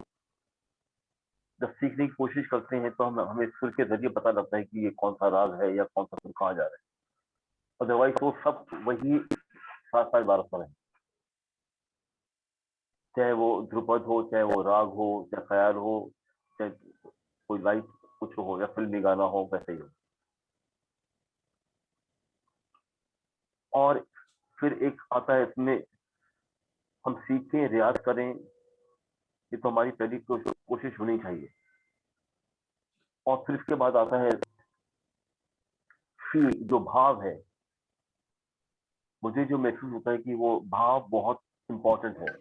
जब सीखने की कोशिश करते हैं तो हमें सुर के जरिए पता लगता है कि ये कौन सा राग है या कौन सा सुर कहाँ जा रहा है। अदरवाइज तो सब वही 7-5-12 स्वर है, चाहे वो ध्रुपद हो, चाहे वो राग हो, चाहे ख्याल हो, चाहे कोई लाइट कुछ हो, या फिल्मी गाना हो, वैसे ही हो। और फिर एक आता है इसमें, हम सीखें, रियाज करें, ये तो हमारी पहली कोशिश होनी चाहिए। और फिर इसके बाद आता है फील, जो भाव है। मुझे जो महसूस होता है कि वो भाव बहुत इंपॉर्टेंट है।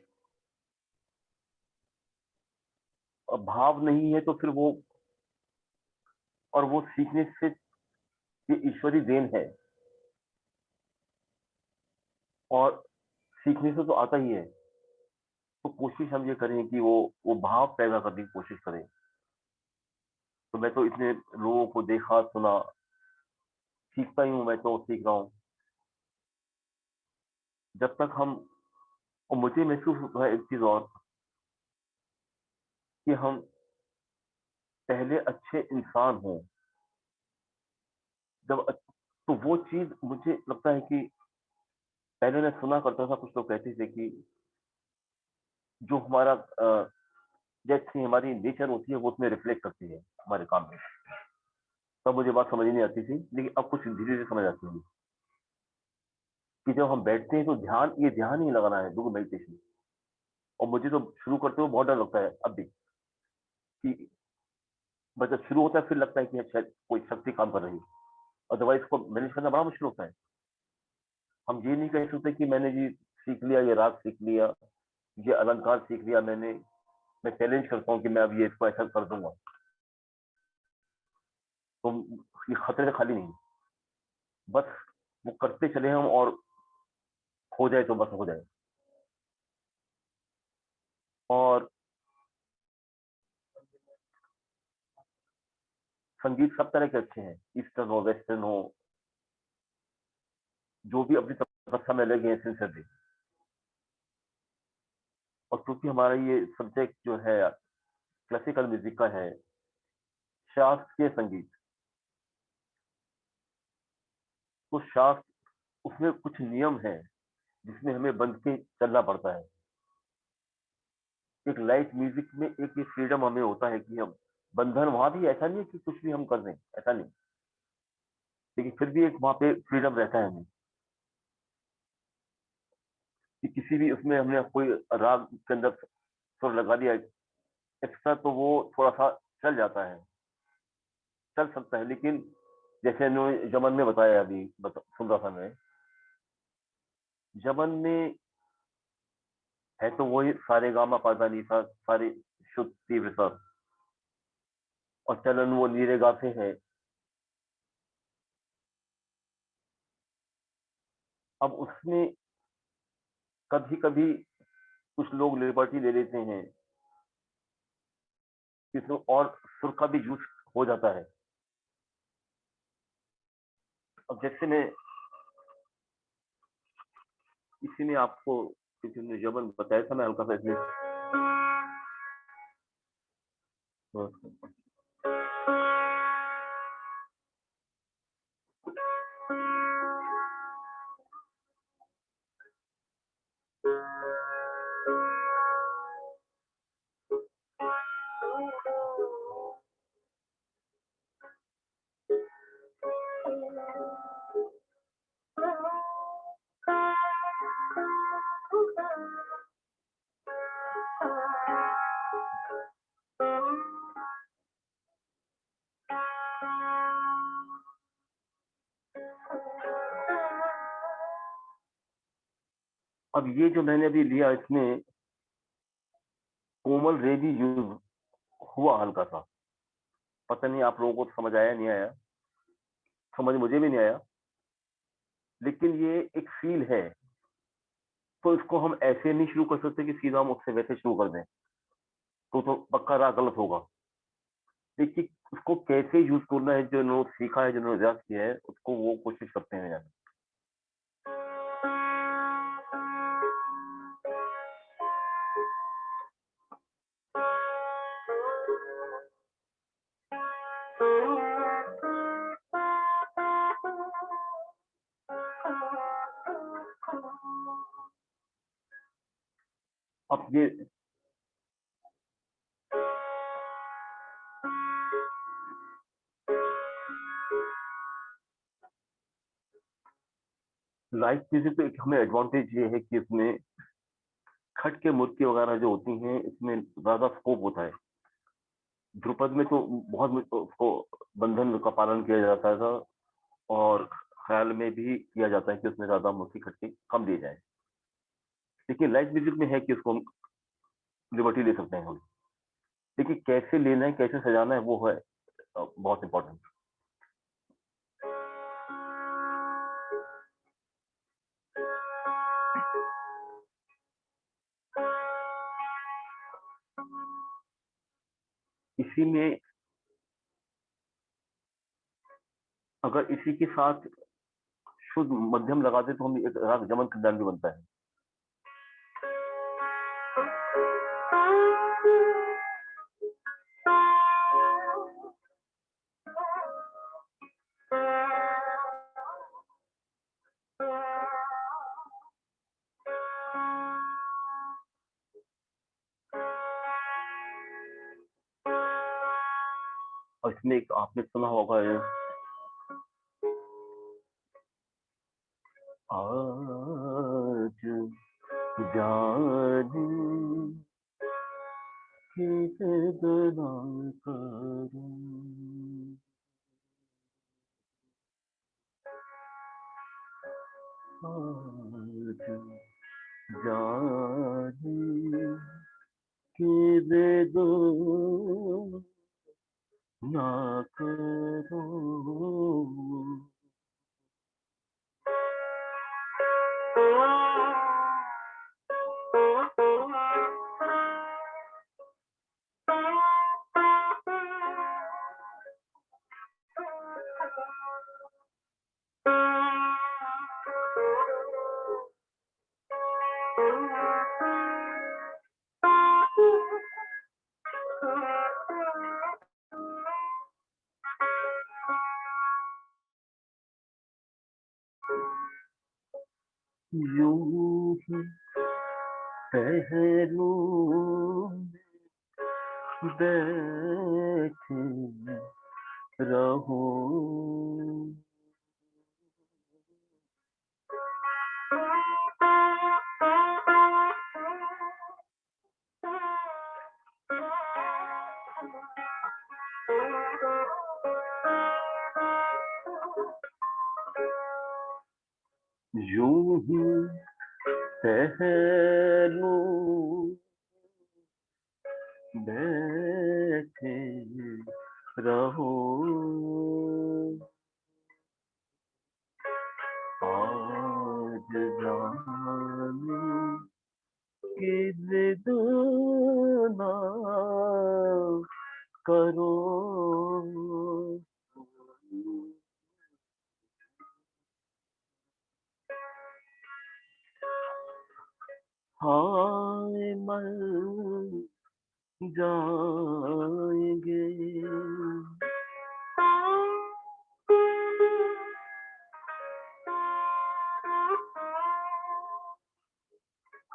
और भाव नहीं है तो फिर वो, और वो सीखने से, ये ईश्वरी देन है, और सीखने से तो आता ही है। तो कोशिश हम ये करें कि वो भाव पैदा करने की कोशिश करें। तो मैं तो इतने लोगों को देखा, सुना, सीखता ही हूँ, मैं तो सीख रहा हूँ। जब तक हम, और मुझे महसूस होता है एक चीज और, कि हम पहले अच्छे इंसान हों, तो वो चीज मुझे लगता है कि पहले मैं सुना करता था, कुछ लोग कहते थे कि जो हमारा जैसी हमारी नेचर होती है वो उसमें रिफ्लेक्ट करती है हमारे काम में। तब मुझे बात समझ नहीं आती थी, लेकिन अब कुछ धीरे धीरे समझ आती है कि जब हम बैठते हैं तो ये ध्यान ही लगाना है, बिल्कुल मेडिटेशन। और मुझे तो शुरू करते हुए बहुत डर लगता है अब भी, कि बस जब शुरू होता है फिर लगता है कि शायद कोई शक्ति काम कर रही है। अदरवाइज को मैनेज करना बड़ा मुश्किल होता है। हम ये नहीं कह सकते कि मैंने जी सीख लिया, ये राग सीख लिया, ये अलंकार सीख लिया मैंने, मैं चैलेंज करता हूँ कि मैं अब ये इसको ऐसा कर दूंगा। तो ये खतरे से खाली नहीं, बस वो करते चले हम, और हो जाए तो बस हो जाए। और संगीत सब तरह के अच्छे हैं, ईस्टर्न हो, वेस्टर्न हो, जो भी अपनी तपस्या में लगे हैं सिंसियरली। और क्योंकि हमारा ये सब्जेक्ट जो है क्लासिकल म्यूजिक का है, शास्त्रीय संगीत, तो शास्त्र, उसमें कुछ नियम है जिसमें हमें बंध के चलना पड़ता है। एक लाइट म्यूजिक में एक ये फ्रीडम हमें होता है कि हम बंधन, वहां भी ऐसा नहीं है कि कुछ भी हम कर दें, ऐसा नहीं, लेकिन फिर भी एक वहां पे फ्रीडम रहता है हमें, कि किसी भी उसमें हमने कोई राग के अंदर सुर लगा दिया एक्स्ट्रा, तो वो थोड़ा सा चल जाता है, चल सकता है। लेकिन जैसे जमन में बताया, अभी सुन रहा था मैं, जमन में है तो वही सारे गामा पादा नीसा, सारे शुद्ध तीव्र स्वर, और चलन वो नीरे गा से है। अब उसमें कभी कभी कुछ लोग लिबर्टी ले लेते हैं, इसमें और सुर का भी यूज हो जाता है। अब जैसे मैं इसी में आपको, किसी ने जबन बताया था, मैं हल्का सा इसमें अब ये जो मैंने अभी लिया, इसमें कोमल रे भी यूज हुआ हल्का सा, पता नहीं आप लोगों को समझ आया नहीं आया, समझ मुझे भी नहीं आया, लेकिन ये एक फील है, तो इसको हम ऐसे नहीं शुरू कर सकते कि सीधा हम उससे वैसे शुरू कर दें, तो पक्का राह गलत होगा। देखिए उसको कैसे यूज करना है, जो इन्होंने सीखा है, जिन्होंने रियाज किया है, उसको वो कोशिश करते हैं यार। अब ये लाइट म्यूजिक पे हमें एडवांटेज ये है कि इसमें खटके मुर्के वगैरह जो होती हैं, इसमें ज्यादा स्कोप होता है। ध्रुपद में तो बहुत उसको बंधन का पालन किया जाता था, और ख्याल में भी किया जाता है कि उसमें ज्यादा मुर्के खटके कम दिए जाए, लेकिन लाइट म्यूजिक में है कि उसको हम लिबर्टी ले सकते हैं हम, लेकिन कैसे लेना है, कैसे सजाना है, वो है बहुत इंपॉर्टेंट। इसी में अगर इसी के साथ शुद्ध मध्यम लगा दे तो हम एक राग जमन कल्याण भी बनता है। और इसमें एक आपने सुना होगा ये, आज जाने कितना करूं, आज जाने कितना ना करूं। यूं ही पहलू में बैठे रहो, यूं ही पहलू बैठे रहो, आज जाने कितना करो। हाय मर जाएंगे।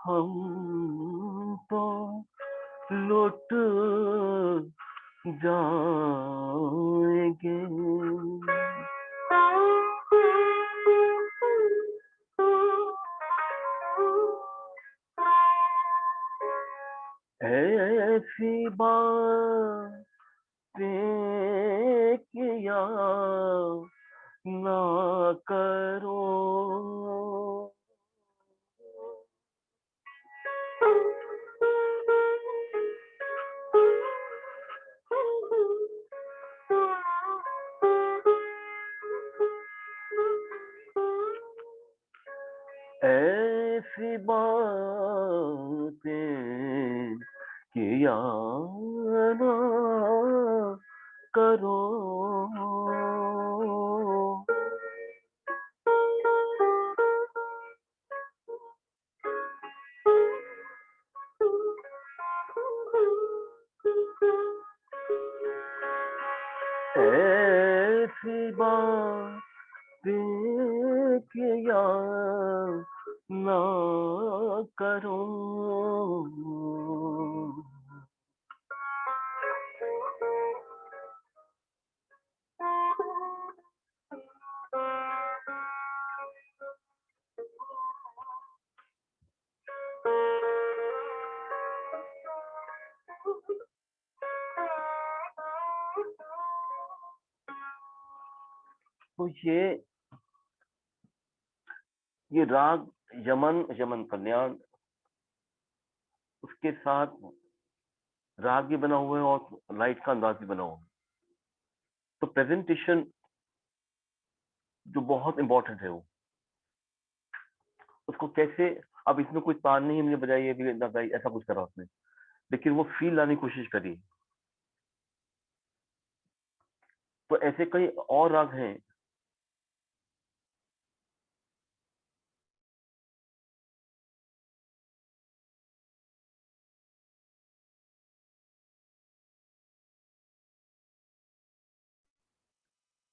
हम तो लुट जाएंगे। ऐसी बातें किया ना करो। ऐसी बातें किया ना करो। ऐसी बातें किया ना करो। तो ये राग यमन यमन कल्याण, उसके साथ राग भी बना हुआ है और लाइट का अंदाज भी बना हुआ है। तो प्रेजेंटेशन जो बहुत इंपॉर्टेंट है, वो उसको कैसे, अब इसमें कोई तान नहीं हमने बजाई अभी ना गाई, ऐसा कुछ करा उसने, लेकिन वो फील लाने की कोशिश करी। तो ऐसे कई और राग हैं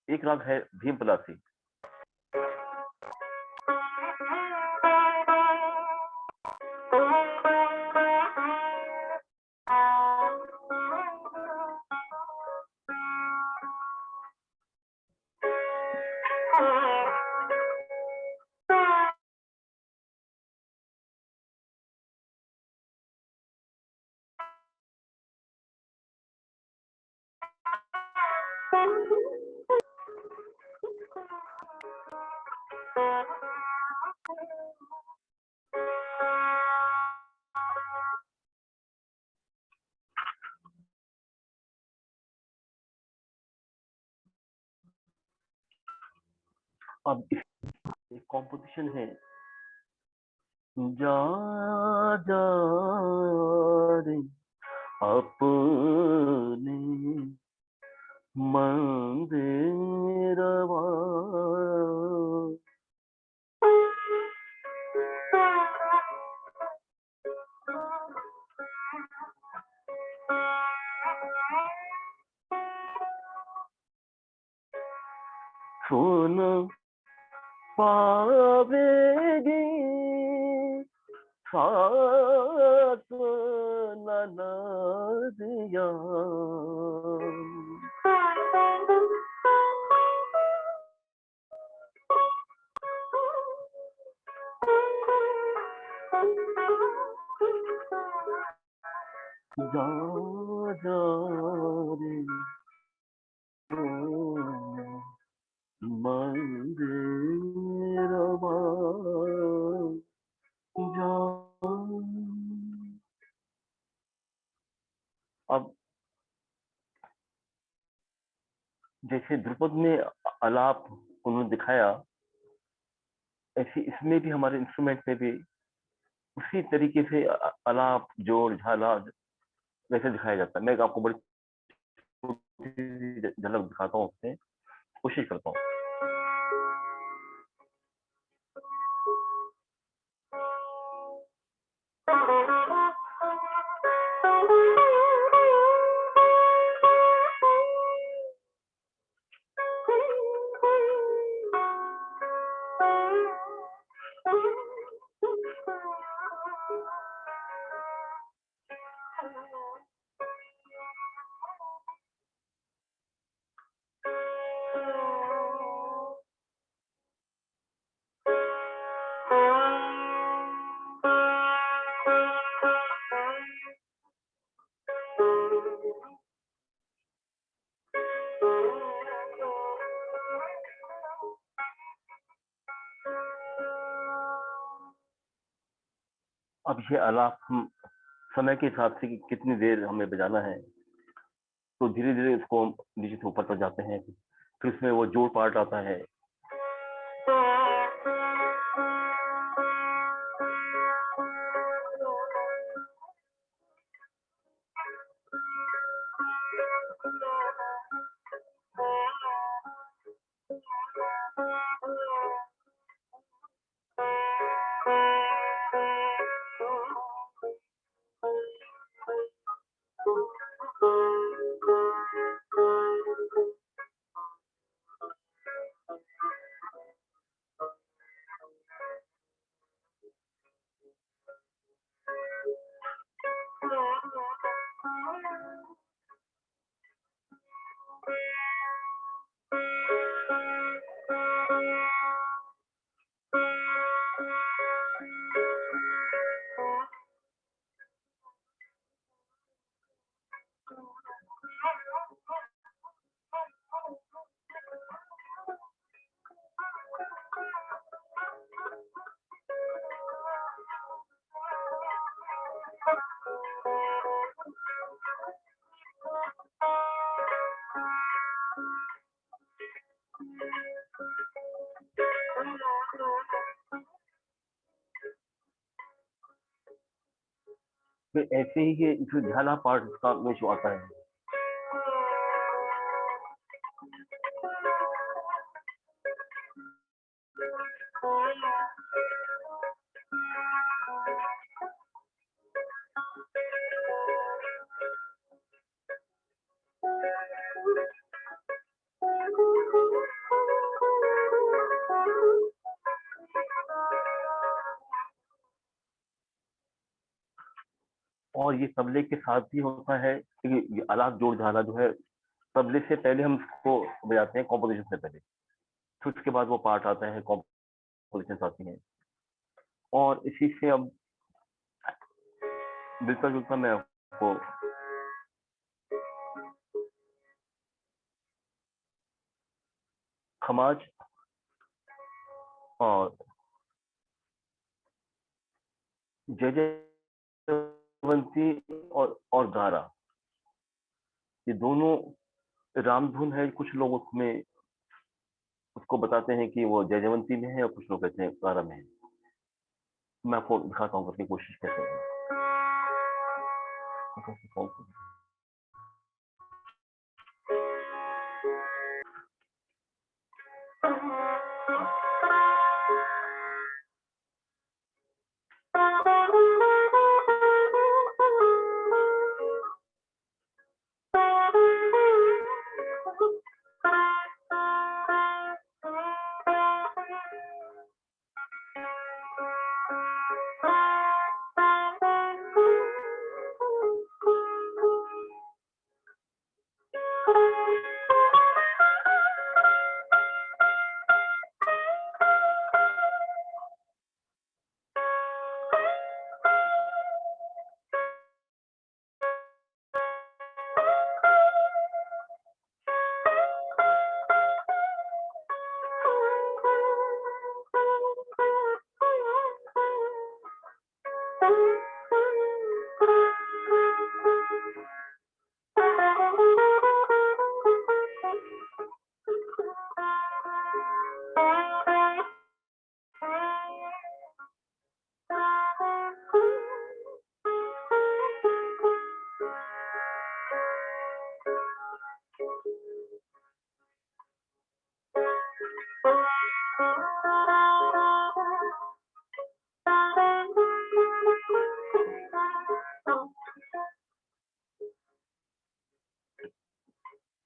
एक राग है भीम पलासी। अब एक कॉम्पोजिशन है, जा जा रे अपने मंदिरवा। सुन पावेगी सास ननदिया। जा जा रे मंदिरवा जा। अब जैसे ध्रुपद में आलाप उन्होंने दिखाया, ऐसे इसमें भी हमारे इंस्ट्रूमेंट में भी उसी तरीके से आलाप जोड़ झाला वैसे दिखाया जाता है। मैं आपको बड़ी झलक दिखाता हूँ, उससे कोशिश करता हूँ। अब ये आलाप हम समय के हिसाब से कि कितनी देर हमें बजाना है, तो धीरे धीरे उसको हम नीचे से ऊपर तक जाते हैं, फिर उसमें वो जोड़ पार्ट आता है। फिर ऐसे ही ये जो झाला पार्ट का में जो आता है, और ये तबले के साथ भी होता है कि ये आलाप जोड़ झाला जो है, तबले से पहले हम इसको बजाते हैं कॉम्पोजिशन से पहले, फिर उसके बाद वो पार्ट आता है, कॉम्पोजिशन आती हैं, और इसी से अब मिलता जुलता मैं आपको खमाज और जयवंती और गारा, ये दोनों रामधुन है। कुछ लोग उसमें उसको बताते हैं कि वो जयवंती में है और कुछ लोग कहते हैं गारा में है। मैं आपको दिखाता हूँ करके कोशिश कैसे है।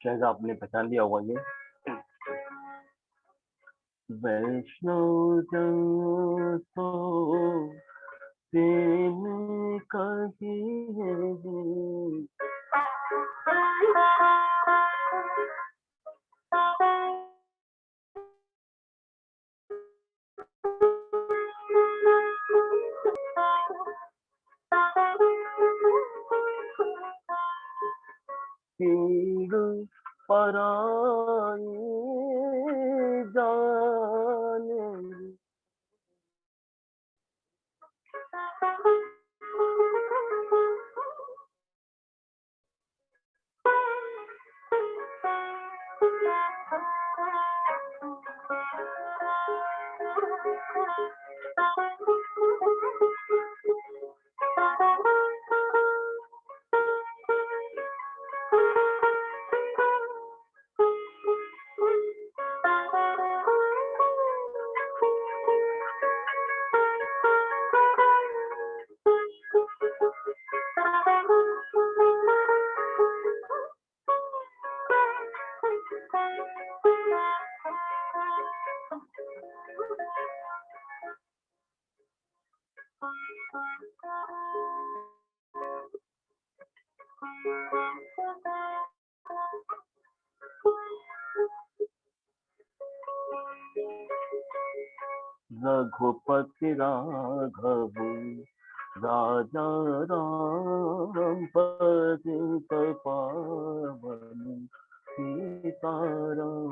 शायद आपने पहचान लिया होगा ये। वैष्णव जन तो प्रेम कहिए पीड़ पराई जाने रघुपति राघव राजा राम पतित पावन सीताराम।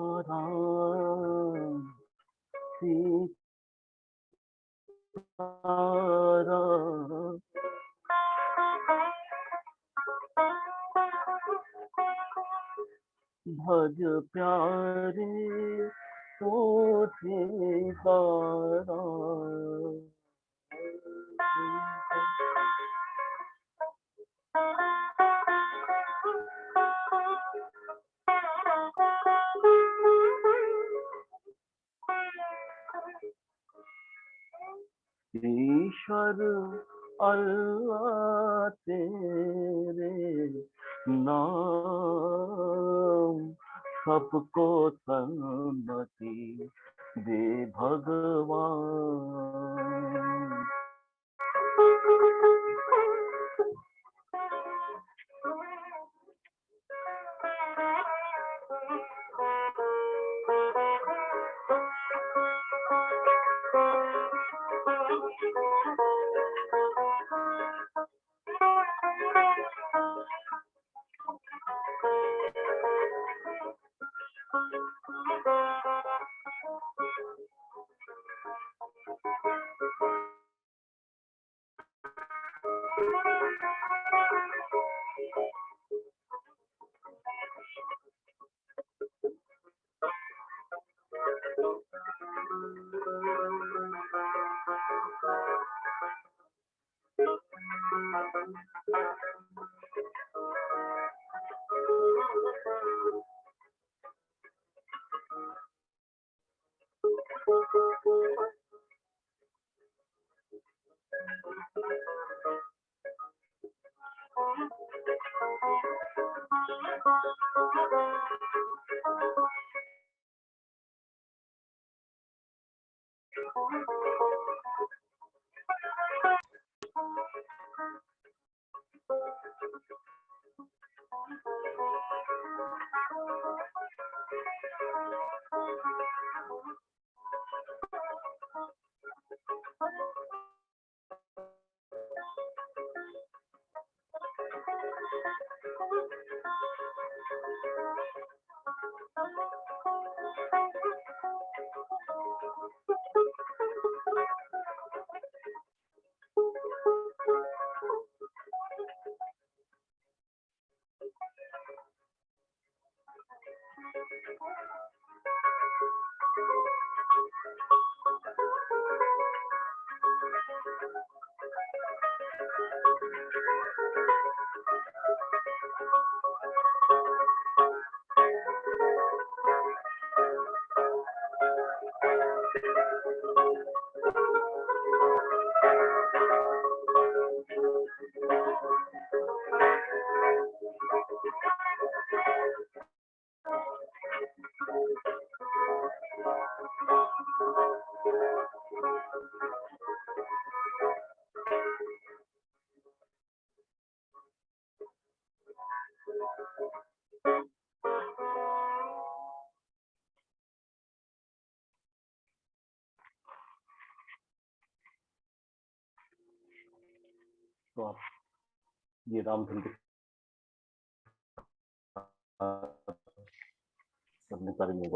सीताराम सीताराम भज प्यारे तो सीताराम। ईश्वर अल्लाह तेरे नाम सबको सन्मति दे भगवान। तो आप ये रामधन के अपने कार्य में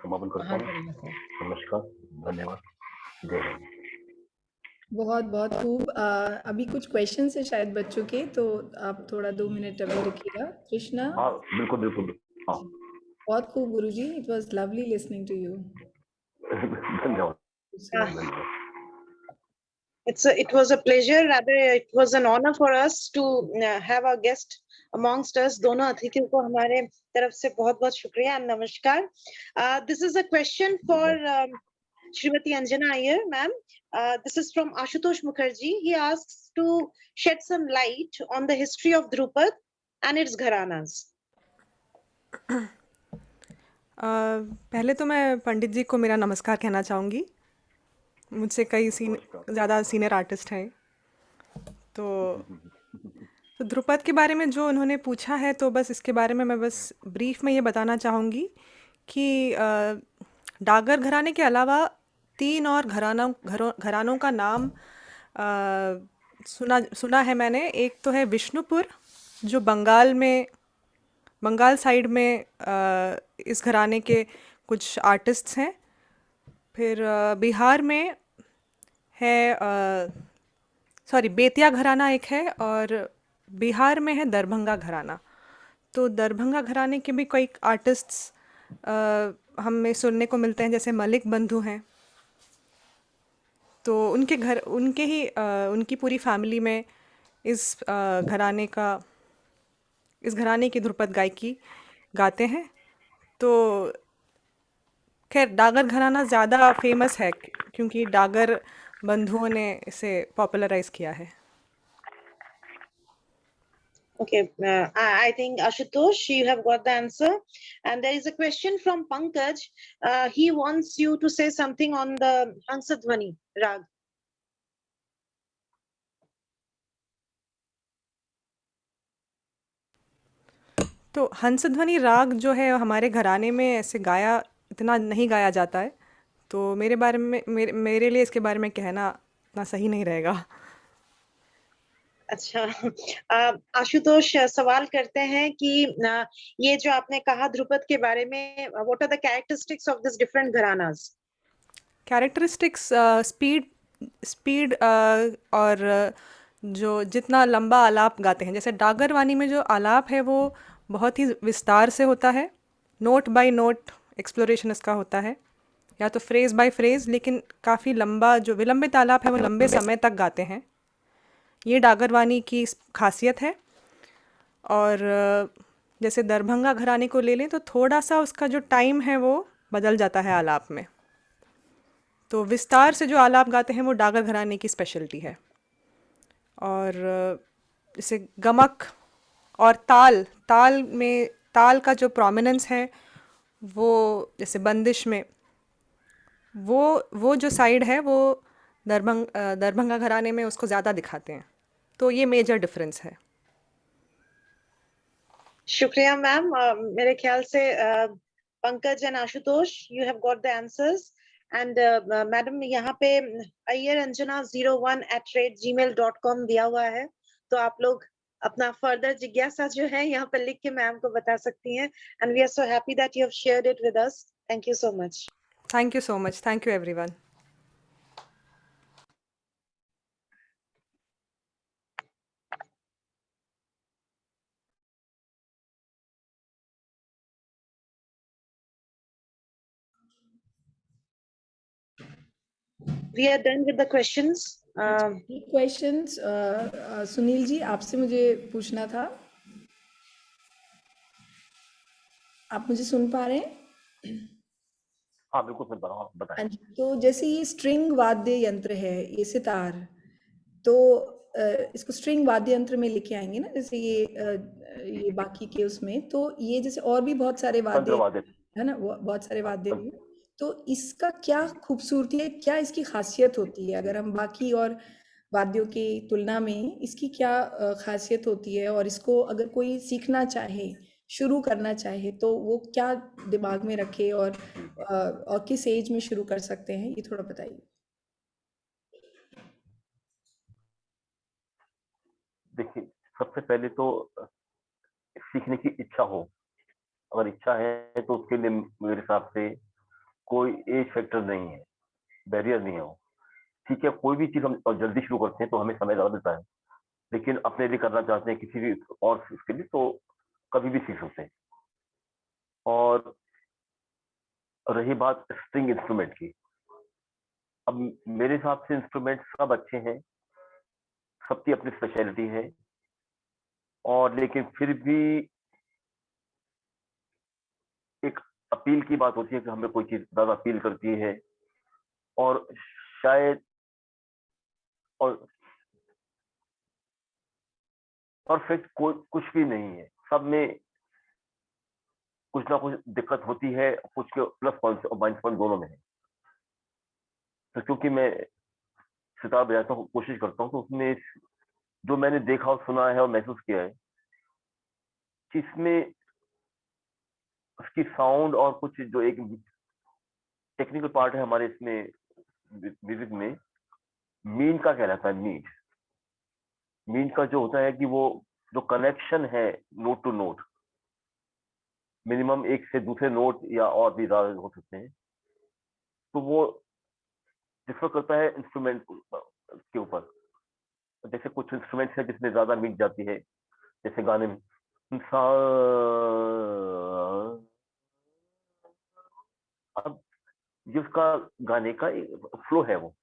समापन करता हूँ। नमस्कार, धन्यवाद, जय हिंद। बहुत बहुत खूब। अभी कुछ क्वेश्चंस है शायद बच्चों के, तो आप थोड़ा 2 मिनट अभी रखिएगा। कृष्णा। हाँ बिल्कुल बिल्कुल, हाँ बहुत खूब guruji, it was lovely listening to you. धन्यवाद धन्यवाद। It was a pleasure, rather it was an honor for us to have our guest amongst us. दोनों अतिथियों को हमारे तरफ से बहुत बहुत शुक्रिया and नमस्कार. This is a question for Srimati Anjana Iyer, ma'am. This is from Ashutosh Mukherjee. He asks to shed some light on the history of Drupad and its gharanas. पहले तो मैं पंडित जी को मेरा नमस्कार कहना चाहूँगी। मुझसे कई ज़्यादा सीनियर आर्टिस्ट हैं। तो ध्रुपद के बारे में जो उन्होंने पूछा है, तो बस इसके बारे में मैं बस ब्रीफ में ये बताना चाहूँगी कि डागर घराने के अलावा 3 और घरानों का नाम सुना है मैंने। एक तो है विष्णुपुर, जो बंगाल साइड में इस घराने के कुछ आर्टिस्ट्स हैं। फिर बिहार में है बेतिया घराना एक है, और बिहार में है दरभंगा घराना। तो दरभंगा घराने के भी कई आर्टिस्ट्स हमें सुनने को मिलते हैं, जैसे मलिक बंधु हैं। तो उनकी पूरी फैमिली में इस घराने की ध्रुपद गायकी गाते हैं। तो खैर डागर घराना ज़्यादा फेमस है क्योंकि डागर बंधुओं ने इसे पॉपुलराइज किया है। Okay, I think Ashutosh, you have got the answer. And there is a question from Pankaj. He wants you to say something on the Hansadhwani Rag. तो हंसध्वनि राग जो है हमारे घराने में ऐसे इतना नहीं गाया जाता है। तो मेरे लिए इसके बारे में कहना इतना सही नहीं रहेगा। अच्छा, आशुतोष सवाल करते हैं कि ये जो आपने कहा ध्रुपद के बारे में, what are the characteristics of this different घरानास? कैरेक्टरिस्टिक्स स्पीड और जो जितना लंबा आलाप गाते हैं। जैसे डागरवानी में जो आलाप है वो बहुत ही विस्तार से होता है, नोट बाय नोट एक्सप्लोरेशन इसका होता है, या तो फ्रेज बाय फ्रेज, लेकिन काफ़ी लंबा जो विलंबित आलाप है वो लंबे समय तक गाते हैं। ये डागरवानी की खासियत है। और जैसे दरभंगा घराने को ले लें तो थोड़ा सा उसका जो टाइम है वो बदल जाता है आलाप में। तो विस्तार से जो आलाप गाते हैं वो डागर घराने की स्पेशलिटी है। और जैसे गमक और ताल का जो प्रोमिनेंस है वो जैसे बंदिश में वो जो साइड है वो दरभंगा घराने में उसको ज़्यादा दिखाते हैं। तो ये मेजर डिफरेंस है। शुक्रिया मैम। मेरे ख्याल से Pankaj and Ashutosh, you have got the answers. And madam, यहाँ पे iyeranjana01@gmail.com दिया हुआ है, तो आप लोग अपना फर्दर जिज्ञासा जो है यहाँ पे लिख के मैम को बता सकती हैं। And we are so happy that you have shared it with us. Thank you so much. Thank you so much. Thank you everyone. We are done with the questions. Questions Sunil ji, आपसे मुझे पूछना था। आप मुझे सुन पा रहे हैं? हाँ बिल्कुल सुन पा रहा हूँ, बताएं। तो जैसे ये स्ट्रिंग वाद्य यंत्र है, ये सितार, तो इसको स्ट्रिंग वाद्य यंत्र में लेके आएंगे ना, जैसे ये बाकी के उसमें। तो ये जैसे और भी बहुत सारे वाद्य है ना, बहुत सारे वाद्य भी, तो इसका क्या खूबसूरती है, क्या इसकी खासियत होती है? अगर हम बाकी और वाद्यों की तुलना में इसकी क्या खासियत होती है? और इसको अगर कोई सीखना चाहे शुरू करना चाहे तो वो क्या दिमाग में रखे और किस एज में शुरू कर सकते हैं, ये थोड़ा बताइए। देखिए, सबसे पहले तो सीखने की इच्छा हो। अगर इच्छा है तो उसके लिए मेरे हिसाब से कोई एज फैक्टर नहीं है, बैरियर नहीं है वो। ठीक है, कोई भी चीज हम और जल्दी शुरू करते हैं तो हमें समय ज्यादा मिलता है, लेकिन अपने लिए करना चाहते हैं किसी भी और इसके लिए तो कभी भी सीख सकते हैं। और रही बात स्ट्रिंग इंस्ट्रूमेंट की, अब मेरे हिसाब से इंस्ट्रूमेंट सब अच्छे हैं, सबकी अपनी स्पेशलिटी है, और लेकिन फिर भी एक अपील की बात होती है कि हमें कोई चीज ज्यादा अपील करती है, और शायद और परफेक्ट कोई कुछ भी नहीं है, सब में कुछ ना कुछ दिक्कत होती है, कुछ के प्लस पॉइंट और माइनस पॉइंट दोनों में है। तो क्योंकि मैं सितार बजाता हूँ, कोशिश करता हूँ, तो उसमें जो मैंने देखा और सुना है और महसूस किया है कि इसमें उसकी साउंड और कुछ जो एक टेक्निकल पार्ट है हमारे इसमें म्यूजिक में, मीन का कहलाता है। मीन का जो होता है कि वो जो कनेक्शन है नोट टू नोट, मिनिमम एक से दूसरे नोट या और भी ज्यादा हो सकते हैं, तो वो डिफर करता है इंस्ट्रूमेंट के ऊपर। जैसे कुछ इंस्ट्रूमेंट्स है जिसमें ज्यादा मीट जाती है, जैसे गाने में सा, अब जिसका गाने का फ्लो है वो,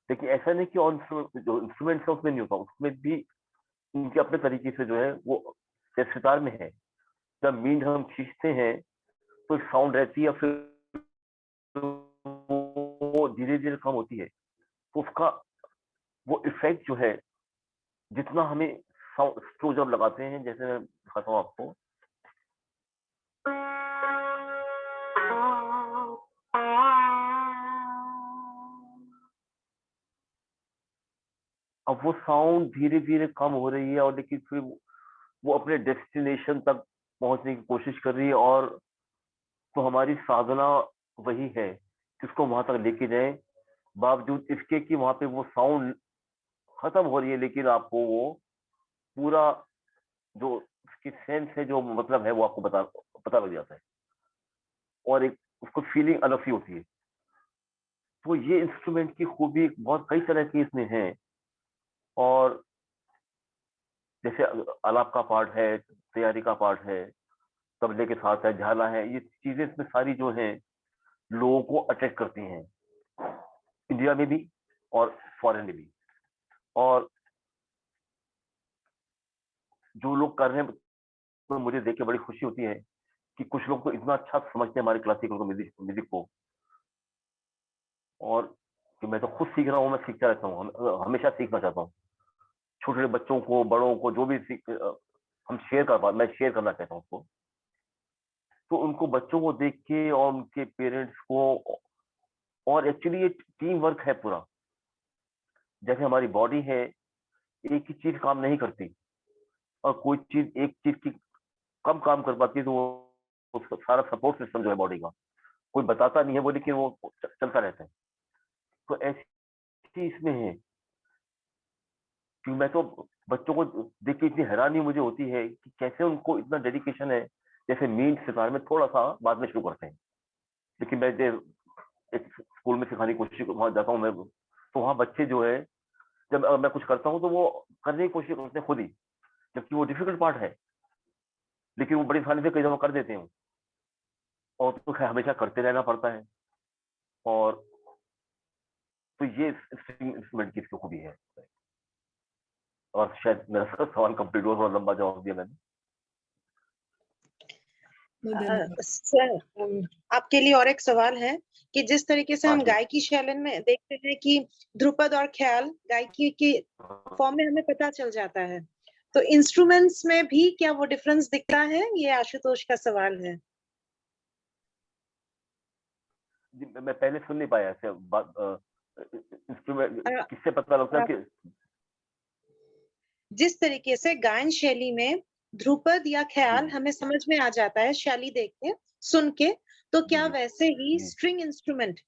लेकिन ऐसा नहीं कि और जो इंस्ट्रूमेंट्स है उसमें नहीं होता, उसमें भी उनके अपने तरीके से जो है वो, जैसे सितार में है, जब मीन हम खींचते हैं तो एक साउंड रहती है, फिर वो धीरे धीरे कम होती है, तो उसका वो इफेक्ट जो है, जितना हमें स्ट्रो जब लगाते हैं, जैसे मैं दिखाता हूँ आपको, अब वो साउंड धीरे धीरे कम हो रही है, और लेकिन फिर वो अपने डेस्टिनेशन तक पहुंचने की कोशिश कर रही है, और तो हमारी साधना वही है कि उसको वहां तक लेके जाए, बावजूद इसके कि वहां पे वो साउंड खत्म हो रही है, लेकिन आपको वो पूरा जो उसकी सेंस है, जो मतलब है, वो आपको पता लग जाता है, और एक उसको फीलिंग अलग सी होती है। तो ये इंस्ट्रूमेंट की खूबी बहुत कई तरह की इसमें है, और जैसे आलाप का पार्ट है, तैयारी का पार्ट है, तबले के साथ है, झाला है, ये चीजें इसमें सारी जो हैं लोगों को अट्रैक्ट करती हैं, इंडिया में भी और फॉरेन में भी। और जो लोग कर रहे हैं, तो मुझे देख के बड़ी खुशी होती है कि कुछ लोग तो इतना अच्छा समझते हैं हमारे क्लासिकल को, म्यूजिक को, और कि मैं तो खुद सीख रहा हूँ, मैं सीखता रहता हूँ, हमेशा सीखना चाहता हूँ। छोटे छोटे बच्चों को, बड़ों को, जो भी हम मैं शेयर करना चाहता हूँ उसको, तो उनको बच्चों को देख के और उनके पेरेंट्स को, और एक्चुअली ये टीम वर्क है पूरा। जैसे हमारी बॉडी है, एक ही चीज काम नहीं करती, और कोई चीज एक चीज की कम काम कर पाती है, तो वो सारा सपोर्ट सिस्टम जो है बॉडी का, कोई बताता नहीं है वो, लेकिन वो चलता रहता है। तो ऐसी इसमें है कि मैं तो बच्चों को देख के इतनी हैरानी मुझे होती है कि कैसे उनको इतना डेडिकेशन है। जैसे मीन सितार में थोड़ा सा बाद में शुरू करते हैं, लेकिन मैं एक स्कूल में सिखाने की कोशिश वहां जाता हूँ मैं, तो वहाँ बच्चे जो है, जब मैं कुछ करता हूँ तो वो करने की कोशिश करते हैं खुद ही, जबकि वो डिफिकल्ट पार्ट है, लेकिन वो बड़ी आसानी से कई दफा कर देते हैं, और तो खैर हमेशा करते रहना पड़ता है। और तो ये इंस्ट्रूमेंट की इसकी खूबी है। और शायद मेरा सवाल कंप्लीट हुआ, थोड़ा लंबा जवाब दिया मैंने। सर, आपके लिए और एक सवाल है कि जिस तरीके से हाँ हम जी। गायकी शैलन में देखते हैं कि ध्रुपद और ख्याल गायकी की फॉर्म में हमें पता चल जाता है, तो इंस्ट्रूमेंट्स में भी क्या वो डिफरेंस दिखता है? ये आशुतोष का सवाल है। जी, मैं पहले सुन नहीं पाया ऐसे बात, इंस्ट्रूमेंट किससे पता लगता है कि जिस तरीके से गायन शैली में ध्रुपद या ख्याल जी। हमें समझ में आ जाता है शैली देख के, सुन के, तो जी, क्या जी, वैसे ही जी, स्ट्रिंग इंस्ट्रूमेंट,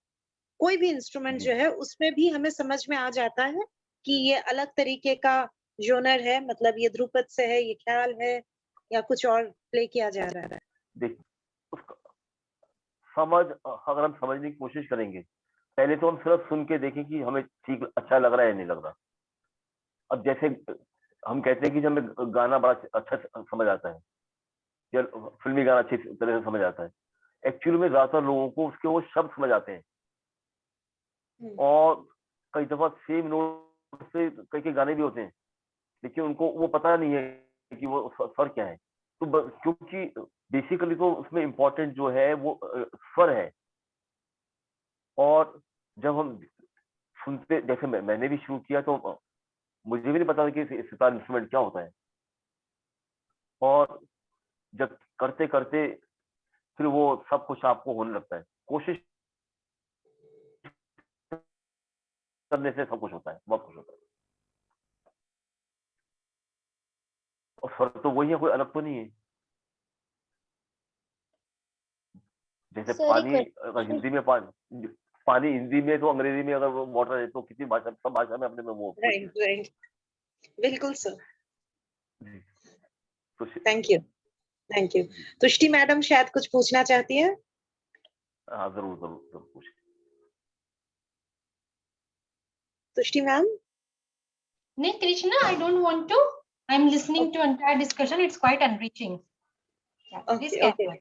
कोई भी इंस्ट्रूमेंट जी, जो है उसमें भी हमें समझ में आ जाता है कि ये अलग तरीके का जोनर है, मतलब ये ध्रुपद से है, ये ख्याल है, या कुछ और प्ले किया जा रहा है? देखिए उसका अगर हम समझने की कोशिश करेंगे, पहले तो हम सिर्फ सुन के देखें कि हमें ठीक अच्छा लग रहा है या नहीं लग रहा। अब जैसे हम कहते हैं कि जब हमें गाना बड़ा अच्छा समझ आता है या फिल्मी गाना अच्छी तरह से समझ आता है, एक्चुअली में ज्यादातर लोगों को उसके वो शब्द समझ आते हैं और कई दफा सेम नोट से कई कई गाने भी होते हैं, लेकिन उनको वो पता नहीं है कि वो स्वर क्या है। तो क्योंकि बेसिकली तो उसमें इम्पोर्टेंट जो है वो स्वर है। और जब हम सुनते, जैसे मैंने भी शुरू किया तो मुझे भी नहीं पता था कि सितार इंस्ट्रूमेंट क्या होता है, और जब करते करते फिर वो सब कुछ आपको होने लगता है। कोशिश करने से सब कुछ होता है, बहुत कुछ होता है। और स्वर तो वही है, कोई अलग तो नहीं है। जैसे सर एक पानी अगर क्वेश्चन। हिंदी में पानी हिंदी में, तो अंग्रेजी में अगर वो वाटर है, तो किसी भाषा, सब भाषा में अपने में वो कोई है। राइट, राइट, बिल्कुल सर। जी, तो थैंक यू, थैंक यू। जी, तुष्टि मैडम शायद कुछ पूछना चाहती हैं। हाँ जरूर जरूर जरूर पूछिए। तुष्टि ma'am? No, Krishna, I don't want to. I'm listening to entire discussion. It's quite enriching. Yeah, please okay, carry okay, on.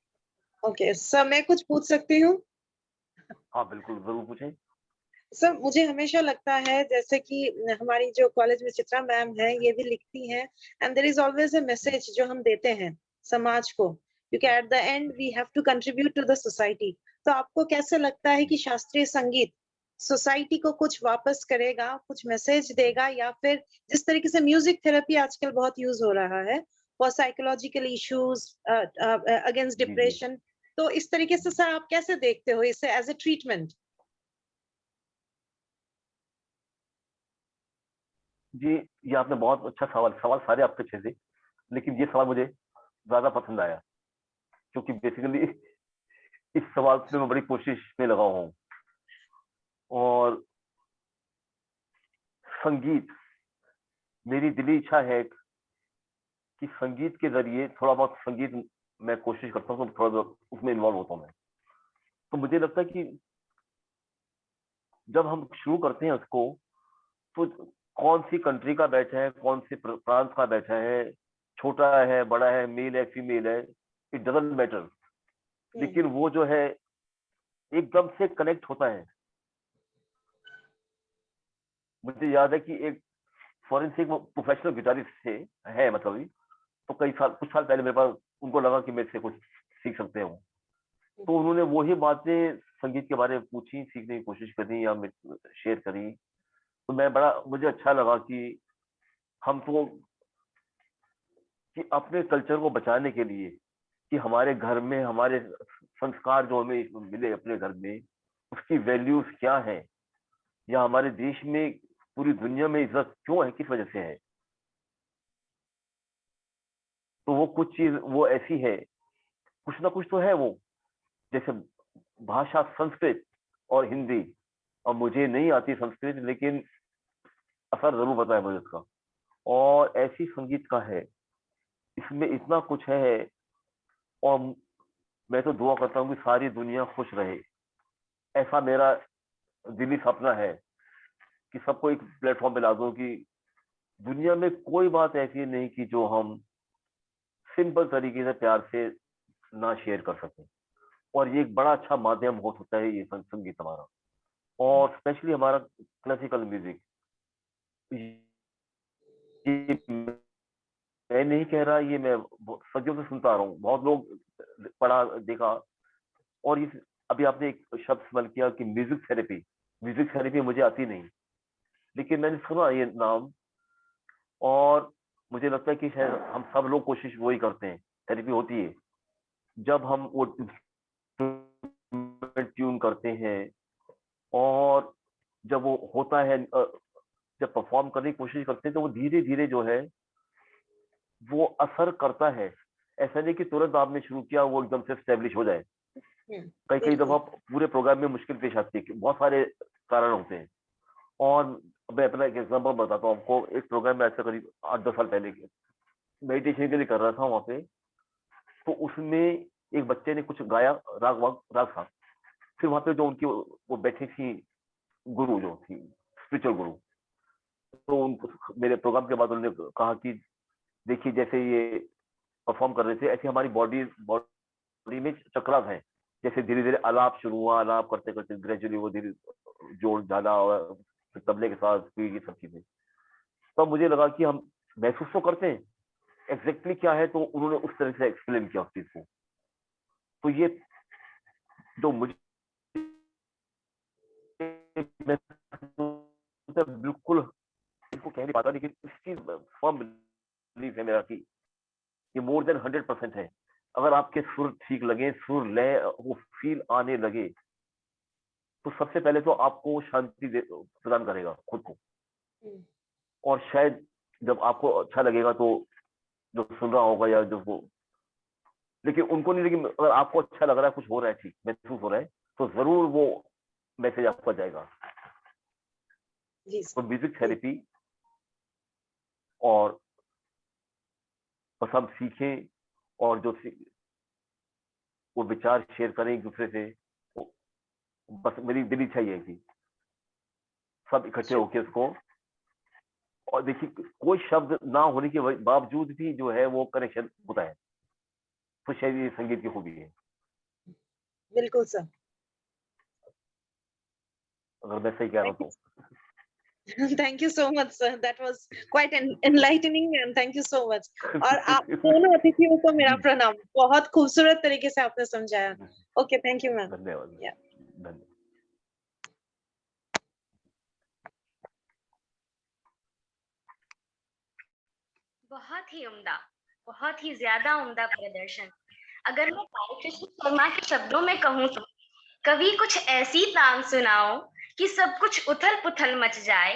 Okay sir, मैं कुछ पूछ सकती हूँ? हाँ बिल्कुल, जरूर पूछें। सर, मुझे हमेशा लगता है जैसे कि हमारी जो कॉलेज में चित्रा मैम है, ये भी लिखती हैं, and there is always a message जो हम देते हैं समाज को, क्योंकि at the end we have to contribute to the society. तो आपको कैसे लगता है कि शास्त्रीय संगीत सोसाइटी को कुछ वापस करेगा, कुछ मैसेज देगा, या फिर जिस तरीके से म्यूजिक थेरेपी आजकल बहुत यूज हो रहा है फॉर साइकोलॉजिकल इश्यूज, अगेंस्ट जी जी डिप्रेशन, तो इस तरीके से सर आप कैसे देखते हो इसे एज ए ट्रीटमेंट? जी, ये आपने बहुत अच्छा सवाल सारे आपके अच्छे थे, लेकिन ये सवाल मुझे ज्यादा पसंद आया, क्योंकि बेसिकली इस सवाल पे मैं बड़ी कोशिश में लगा हूँ। और संगीत, मेरी दिली इच्छा है कि संगीत के जरिए थोड़ा बहुत संगीत मैं कोशिश करता हूँ, तो थोड़ा बहुत उसमें इन्वॉल्व होता हूँ मैं। तो मुझे लगता है कि जब हम शुरू करते हैं उसको, तो कौन सी कंट्री का बैठा है, कौन से प्रांत का बैठा है, छोटा है, बड़ा है, मेल है, फीमेल है, इट डजंट मैटर, लेकिन वो जो है एकदम से कनेक्ट होता है। मुझे याद है कि एक फॉरेंसिक प्रोफेशनल गिटारिस्ट थे, है मतलब ही, तो कुछ साल पहले मेरे पास उनको लगा कि मेरे से कुछ सीख सकते हो, तो उन्होंने वही बातें संगीत के बारे में पूछी, सीखने की कोशिश करी या शेयर करी। तो मुझे अच्छा लगा कि हम तो कि अपने कल्चर को बचाने के लिए, कि हमारे घर में हमारे संस्कार जो हमें मिले अपने घर में, उसकी वैल्यूज क्या है, या हमारे देश में, पूरी दुनिया में इज्जत क्यों है, किस वजह से है। तो वो कुछ चीज वो ऐसी है, कुछ ना कुछ तो है वो, जैसे भाषा संस्कृत और हिंदी, और मुझे नहीं आती संस्कृत, लेकिन असर जरूर पता है मुझे उसका। और ऐसी संगीत का है, इसमें इतना कुछ है। और मैं तो दुआ करता हूँ कि सारी दुनिया खुश रहे, ऐसा मेरा दिली सपना है, कि सबको एक प्लेटफॉर्म पे ला दूं, कि दुनिया में कोई बात ऐसी नहीं कि जो हम सिंपल तरीके से प्यार से ना शेयर कर सकें। और ये एक बड़ा अच्छा माध्यम हो सकता है ये संगीत हमारा, और स्पेशली हमारा क्लासिकल म्यूजिक। ये मैं नहीं कह रहा, ये मैं सदियों से सुनता आ रहा हूँ, बहुत लोग पढ़ा देखा। और इस अभी आपने एक शब्द इस्तेमाल किया कि म्यूजिक थेरेपी मुझे आती नहीं, लेकिन मैंने सुना ये नाम, और मुझे लगता है कि शायद हम सब लोग कोशिश वही करते हैं। थेरेपी होती है जब हम वो ट्यून करते हैं, और जब वो होता है, जब परफॉर्म करने की कोशिश करते हैं, तो वो धीरे धीरे जो है वो असर करता है। ऐसा नहीं कि तुरंत आपने शुरू किया वो एकदम से स्टेब्लिश हो जाए। कई दफा पूरे प्रोग्राम में मुश्किल पेश आती है, बहुत सारे कारण होते हैं। और मैं अपना एक एग्जांपल बताता हूँ आपको। एक प्रोग्राम में ऐसा करीब 8-10 साल पहले मेडिटेशन के लिए कर रहा था वहां पे, तो उसमें एक बच्चे ने कुछ गाया, राग था। फिर वहां पे जो उनकी वो बैठी थी गुरु जो थी, स्पिरिचुअल गुरु, तो उनको मेरे प्रोग्राम के बाद उन्होंने कहा कि देखिए जैसे ये परफॉर्म कर रहे थे ऐसे हमारी बॉडी में चक्रास हैं। जैसे धीरे धीरे आलाप शुरू हुआ, आलाप करते करते ग्रेजुअली वो धीरे जोड़ डाला और तबले के साथ फिर ये सब चीजें। तब मुझे लगा कि हम महसूस तो करते हैं, एग्जैक्टली क्या है, तो उन्होंने उस तरह से एक्सप्लेन किया उस चीज को। तो ये जो मुझे बिल्कुल इसको कह नहीं पाता, लेकिन इस चीज फर्म बिलीफ है मेरा कि ये मोर देन 100% है। अगर आपके सुर ठीक लगे, सुर लय वो फील आने लगे, तो सबसे पहले तो आपको शांति प्रदान करेगा खुद को। और शायद जब आपको अच्छा लगेगा तो जो सुन रहा होगा या जो वो, लेकिन उनको नहीं, लेकिन अगर आपको अच्छा लग रहा है, कुछ हो रहा है, ठीक महसूस हो रहा है, तो जरूर वो मैसेज आपको जाएगा। तो म्यूजिक थेरेपी और बस हम सीखें और जो वो विचार शेयर करें एक दूसरे से। बस मेरी दिल इच्छा ये है कि सब इकट्ठे होके उसको, और देखिए कोई शब्द ना होने के बावजूद भी जो है वो कनेक्शन होता है, तो शायद ये संगीत की खूबी है। बिल्कुल सर। अगर मैं सही कह रहा हूँ तो। Thank you so much, sir. That was quite enlightening and thank you so much. और आप दोनों अतिथियों को मेरा प्रणाम। बहुत खूबसूरत तरीके से आपने समझाया। Okay, thank you, ma'am. धन्यवाद। धन्यवाद। बहुत ही उम्दा, बहुत ही ज्यादा उम्दा प्रदर्शन। अगर मैं कृष्ण शर्मा के शब्दों में कहूँ तो कभी कुछ ऐसी तान सुनाओ कि सब कुछ उथल पुथल मच जाए,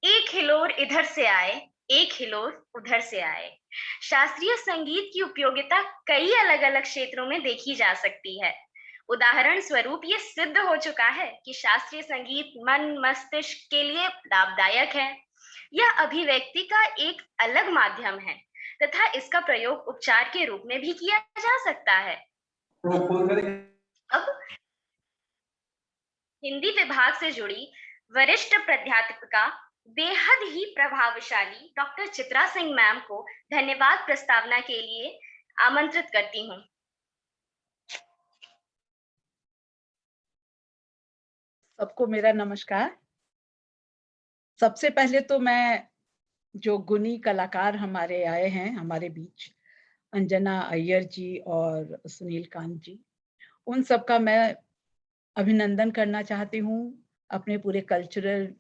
एक हिलोर इधर से आए, एक हिलोर उधर से आए। शास्त्रीय संगीत की उपयोगिता कई अलग अलग क्षेत्रों में देखी जा सकती है। उदाहरण स्वरूप ये सिद्ध हो चुका है कि शास्त्रीय संगीत मन मस्तिष्क के लिए लाभदायक है। यह अभिव्यक्ति का एक अलग माध्यम है तथा इसका प्रयोग उपचार के रूप में भी किया जा सकता है। अब हिंदी विभाग से जुड़ी वरिष्ठ प्राध्यापिका बेहद ही प्रभावशाली डॉक्टर चित्रा सिंह मैम को धन्यवाद प्रस्तावना के लिए आमंत्रित करती हूँ। सबको मेरा नमस्कार। सबसे पहले तो मैं जो गुणी कलाकार हमारे आए हैं हमारे बीच, अंजना अय्यर जी और सुनील कांत जी, उन सबका मैं अभिनंदन करना चाहती हूँ अपने पूरे कल्चरल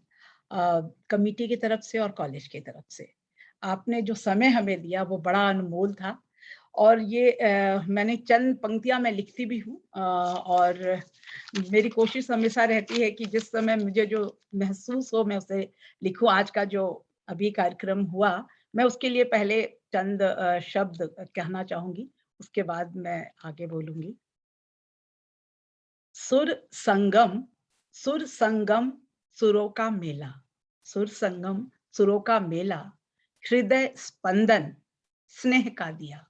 कमिटी की तरफ से और कॉलेज की तरफ से। आपने जो समय हमें दिया वो बड़ा अनमोल था और ये मैंने चंद पंक्तियां मैं लिखती भी हूँ और मेरी कोशिश हमेशा रहती है कि जिस समय मुझे जो महसूस हो मैं उसे लिखूं। आज का जो अभी कार्यक्रम हुआ मैं उसके लिए पहले चंद शब्द कहना चाहूंगी, उसके बाद मैं आगे बोलूंगी। सुर संगम सुरों का मेला, सुर संगम सुरों का मेला, हृदय स्पंदन स्नेह का दिया,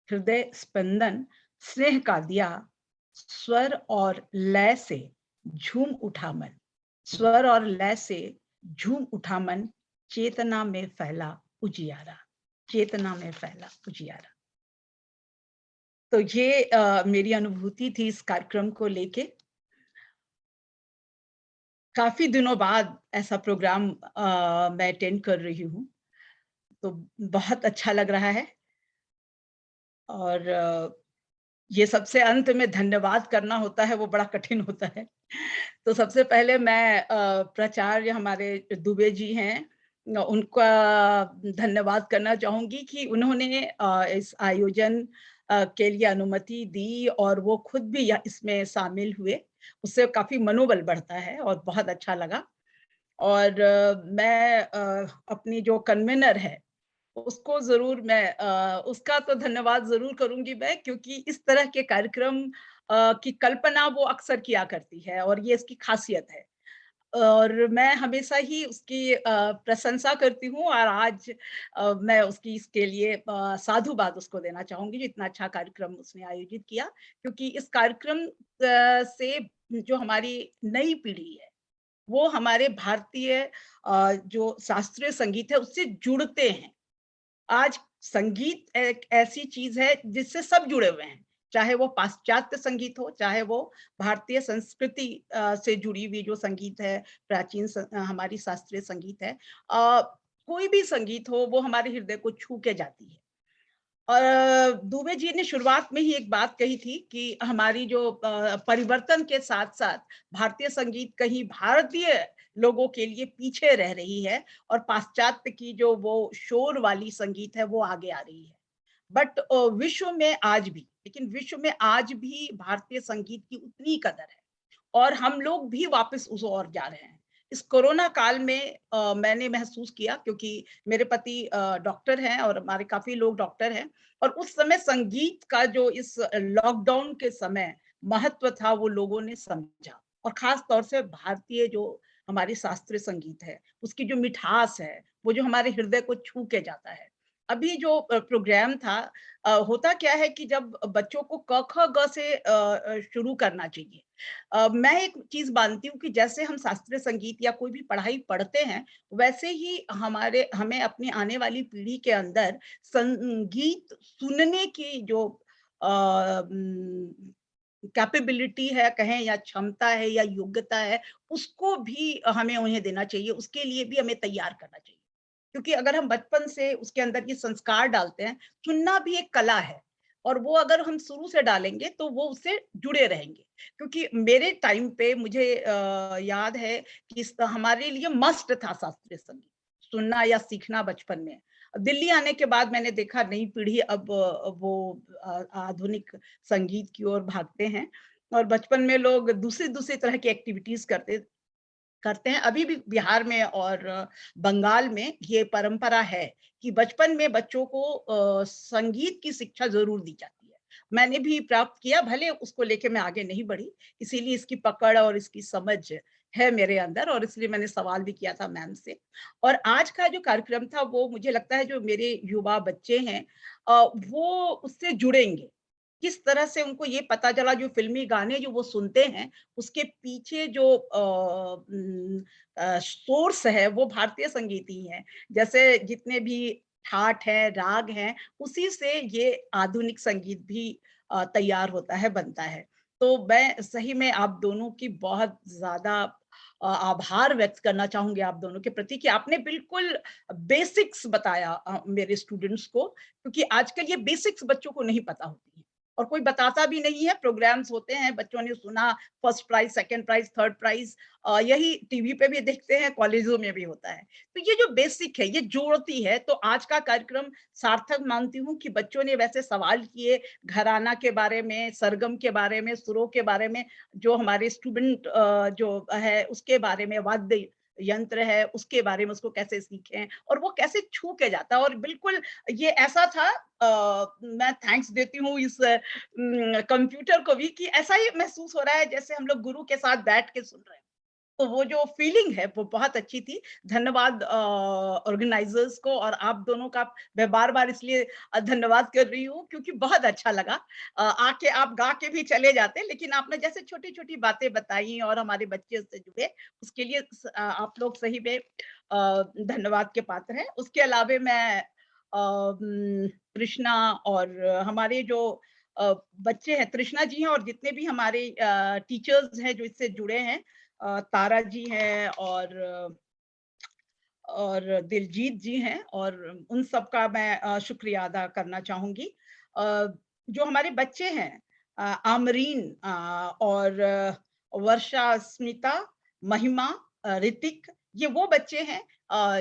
हृदय स्पंदन स्नेह का दिया, स्वर और लय से झूम उठा मन, स्वर और लय से झूम उठा मन, चेतना में फैला उजियारा, चेतना में फैला उजियारा। तो ये मेरी अनुभूति थी इस कार्यक्रम को लेके। काफी दिनों बाद ऐसा प्रोग्राम मैं अटेंड कर रही हूँ, तो बहुत अच्छा लग रहा है। और ये सबसे अंत में धन्यवाद करना होता है, वो बड़ा कठिन होता है। तो सबसे पहले मैं प्राचार्य हमारे दुबे जी हैं, उनका धन्यवाद करना चाहूंगी कि उन्होंने इस आयोजन के लिए अनुमति दी और वो खुद भी इसमें शामिल हुए। उससे काफी मनोबल बढ़ता है और बहुत अच्छा लगा। और मैं अपनी जो कन्वीनर है उसको जरूर मैं उसका तो धन्यवाद जरूर करूंगी मैं, क्योंकि इस तरह के कार्यक्रम की कल्पना वो अक्सर किया करती है और ये इसकी खासियत है। और मैं हमेशा ही उसकी प्रशंसा करती हूँ और आज मैं उसकी इसके लिए साधुवाद उसको देना चाहूंगी जो इतना अच्छा कार्यक्रम उसने आयोजित किया, क्योंकि इस कार्यक्रम से जो हमारी नई पीढ़ी है वो हमारे भारतीय जो शास्त्रीय संगीत है उससे जुड़ते हैं। आज संगीत एक ऐसी चीज है जिससे सब जुड़े हुए हैं, चाहे वो पाश्चात्य संगीत हो, चाहे वो भारतीय संस्कृति से जुड़ी हुई जो संगीत है, प्राचीन हमारी शास्त्रीय संगीत है, कोई भी संगीत हो वो हमारे हृदय को छू के जाती है। और दुबे जी ने शुरुआत में ही एक बात कही थी कि हमारी जो परिवर्तन के साथ साथ भारतीय संगीत कहीं भारतीय लोगों के लिए पीछे रह रही है और पाश्चात्य की जो वो शोर वाली संगीत है वो आगे आ रही है। बट विश्व में आज भी, लेकिन विश्व में आज भी भारतीय संगीत की उतनी कदर है और हम लोग भी वापस उस ओर जा रहे हैं। इस कोरोना काल में मैंने महसूस किया, क्योंकि मेरे पति डॉक्टर हैं और हमारे काफी लोग डॉक्टर हैं, और उस समय संगीत का जो इस लॉकडाउन के समय महत्व था वो लोगों ने समझा, और खास तौर से भारतीय जो हमारी शास्त्रीय संगीत है उसकी जो मिठास है वो जो हमारे हृदय को छू के जाता है। अभी जो प्रोग्राम था, होता क्या है कि जब बच्चों को क ख ग से शुरू करना चाहिए, मैं एक चीज मानती हूँ कि जैसे हम शास्त्रीय संगीत या कोई भी पढ़ाई पढ़ते हैं वैसे ही हमें अपनी आने वाली पीढ़ी के अंदर संगीत सुनने की जो कैपेबिलिटी है कहें, या क्षमता है या योग्यता है, उसको भी हमें उन्हें देना चाहिए, उसके लिए भी हमें तैयार करना चाहिए। क्योंकि अगर हम बचपन से उसके अंदर ये संस्कार डालते हैं, सुनना भी एक कला है और वो अगर हम शुरू से डालेंगे तो वो उससे जुड़े रहेंगे। क्योंकि मेरे टाइम पे मुझे याद है कि हमारे लिए मस्ट था शास्त्रीय संगीत सुनना या सीखना बचपन में। दिल्ली आने के बाद मैंने देखा नई पीढ़ी अब वो आधुनिक संगीत की ओर भागते हैं और बचपन में लोग दूसरी दूसरी तरह की एक्टिविटीज करते हैं। अभी भी बिहार में और बंगाल में ये परंपरा है कि बचपन में बच्चों को संगीत की शिक्षा जरूर दी जाती है। मैंने भी प्राप्त किया, भले उसको लेके मैं आगे नहीं बढ़ी, इसीलिए इसकी पकड़ और इसकी समझ है मेरे अंदर, और इसलिए मैंने सवाल भी किया था मैम से। और आज का जो कार्यक्रम था वो मुझे लगता है जो मेरे युवा बच्चे हैं वो उससे जुड़ेंगे। किस तरह से उनको ये पता चला, जो फिल्मी गाने जो वो सुनते हैं उसके पीछे जो सोर्स है वो भारतीय संगीत ही है। जैसे जितने भी ठाट है, राग हैं, उसी से ये आधुनिक संगीत भी तैयार होता है, बनता है। तो मैं सही में आप दोनों की बहुत ज्यादा आभार व्यक्त करना चाहूंगी आप दोनों के प्रति कि आपने बिल्कुल बेसिक्स बताया मेरे स्टूडेंट्स को, क्योंकि आजकल ये बेसिक्स बच्चों को नहीं पता होती है और कोई बताता भी नहीं है। प्रोग्राम्स होते हैं, बच्चों ने सुना, first prize, second prize, third prize, यही टीवी पे भी देखते हैं, कॉलेजों में भी होता है। तो ये जो बेसिक है ये जोड़ती है। तो आज का कार्यक्रम सार्थक मानती हूँ कि बच्चों ने वैसे सवाल किए घराना के बारे में, सरगम के बारे में, सुरों के बारे में, जो हमारे स्टूडेंट जो है उसके बारे में, वाद्य यंत्र है उसके बारे में, उसको कैसे सीखें और वो कैसे छू के जाता है। और बिल्कुल ये ऐसा था, मैं थैंक्स देती हूँ इस कंप्यूटर को भी कि ऐसा ही महसूस हो रहा है जैसे हम लोग गुरु के साथ बैठ के सुन रहे हैं। तो वो जो फीलिंग है वो बहुत अच्छी थी। धन्यवाद ऑर्गेनाइजर्स को, और आप दोनों का मैं बार-बार इसलिए धन्यवाद कर रही हूँ क्योंकि बहुत अच्छा लगा। आके आप गा के भी चले जाते, लेकिन आपने जैसे छोटी-छोटी बातें बताई और हमारे बच्चे उससे जुड़े, उसके लिए आप लोग सही में धन्यवाद के पात्र हैं। उसके अलावे मैं कृष्णा और हमारे जो बच्चे हैं, तृष्णा जी हैं और जितने भी हमारे टीचर्स हैं जो इससे जुड़े हैं, तारा जी हैं और दिलजीत जी हैं, और उन सब का मैं शुक्रिया अदा करना चाहूंगी। जो हमारे बच्चे हैं, आमरीन और वर्षा, स्मिता, महिमा, ऋतिक, ये वो बच्चे हैं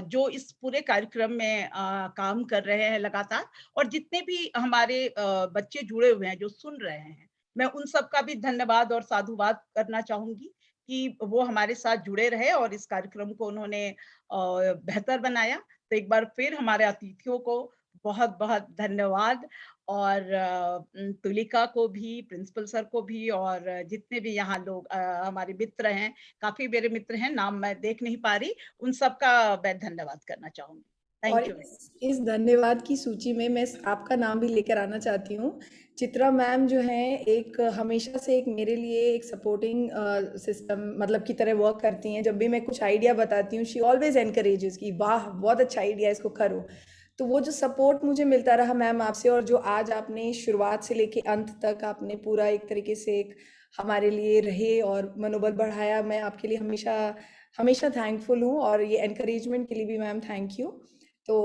जो इस पूरे कार्यक्रम में काम कर रहे हैं लगातार, और जितने भी हमारे बच्चे जुड़े हुए हैं जो सुन रहे हैं, मैं उन सब का भी धन्यवाद और साधुवाद करना चाहूंगी कि वो हमारे साथ जुड़े रहे और इस कार्यक्रम को उन्होंने बेहतर बनाया। तो एक बार फिर हमारे अतिथियों को बहुत बहुत धन्यवाद, और तुलिका को भी, प्रिंसिपल सर को भी, और जितने भी यहाँ लोग हमारे मित्र हैं, काफी मेरे मित्र हैं, नाम मैं देख नहीं पा रही, उन सबका मैं धन्यवाद करना चाहूंगी। और थैंक यू। इस धन्यवाद की सूची में मैं आपका नाम भी लेकर आना चाहती हूँ। चित्रा मैम जो हैं, एक हमेशा से एक मेरे लिए एक सपोर्टिंग सिस्टम मतलब की तरह वर्क करती हैं। जब भी मैं कुछ आइडिया बताती हूँ, शी ऑलवेज एनकरेजेस कि वाह बहुत अच्छा आइडिया है, इसको करो। तो वो जो सपोर्ट मुझे मिलता रहा मैम आपसे, और जो आज आपने शुरुआत से लेके अंत तक आपने पूरा एक तरीके से एक हमारे लिए रहे और मनोबल बढ़ाया, मैं आपके लिए हमेशा हमेशा थैंकफुल हूँ। और ये एनकरेजमेंट के लिए भी मैम थैंक यू। तो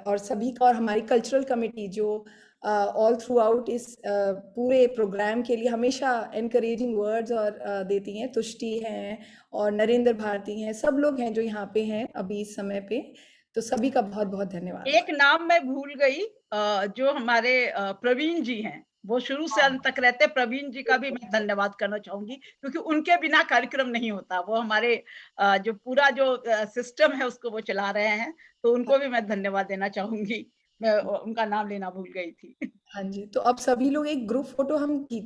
और सभी का, और हमारी कल्चरल कमेटी जो ऑल थ्रू आउट इस पूरे प्रोग्राम के लिए हमेशा एनकरेजिंग वर्ड्स और देती हैं, तुष्टि हैं और नरेंद्र भारती हैं, सब लोग हैं जो यहाँ पे हैं अभी इस समय पे। तो सभी का बहुत बहुत धन्यवाद। एक नाम मैं भूल गई, जो हमारे प्रवीण जी हैं, वो शुरू से अंत तक रहते, प्रवीण जी का भी मैं धन्यवाद करना चाहूंगी, क्योंकि उनके बिना कार्यक्रम नहीं होता। वो हमारे जो पूरा जो सिस्टम है उसको वो चला रहे हैं, तो उनको भी मैं धन्यवाद देना चाहूंगी। मैं उनका नाम लेना भूल गई थी। हाँ जी, तो अब सभी लोग एक ग्रुप फोटो हम खींच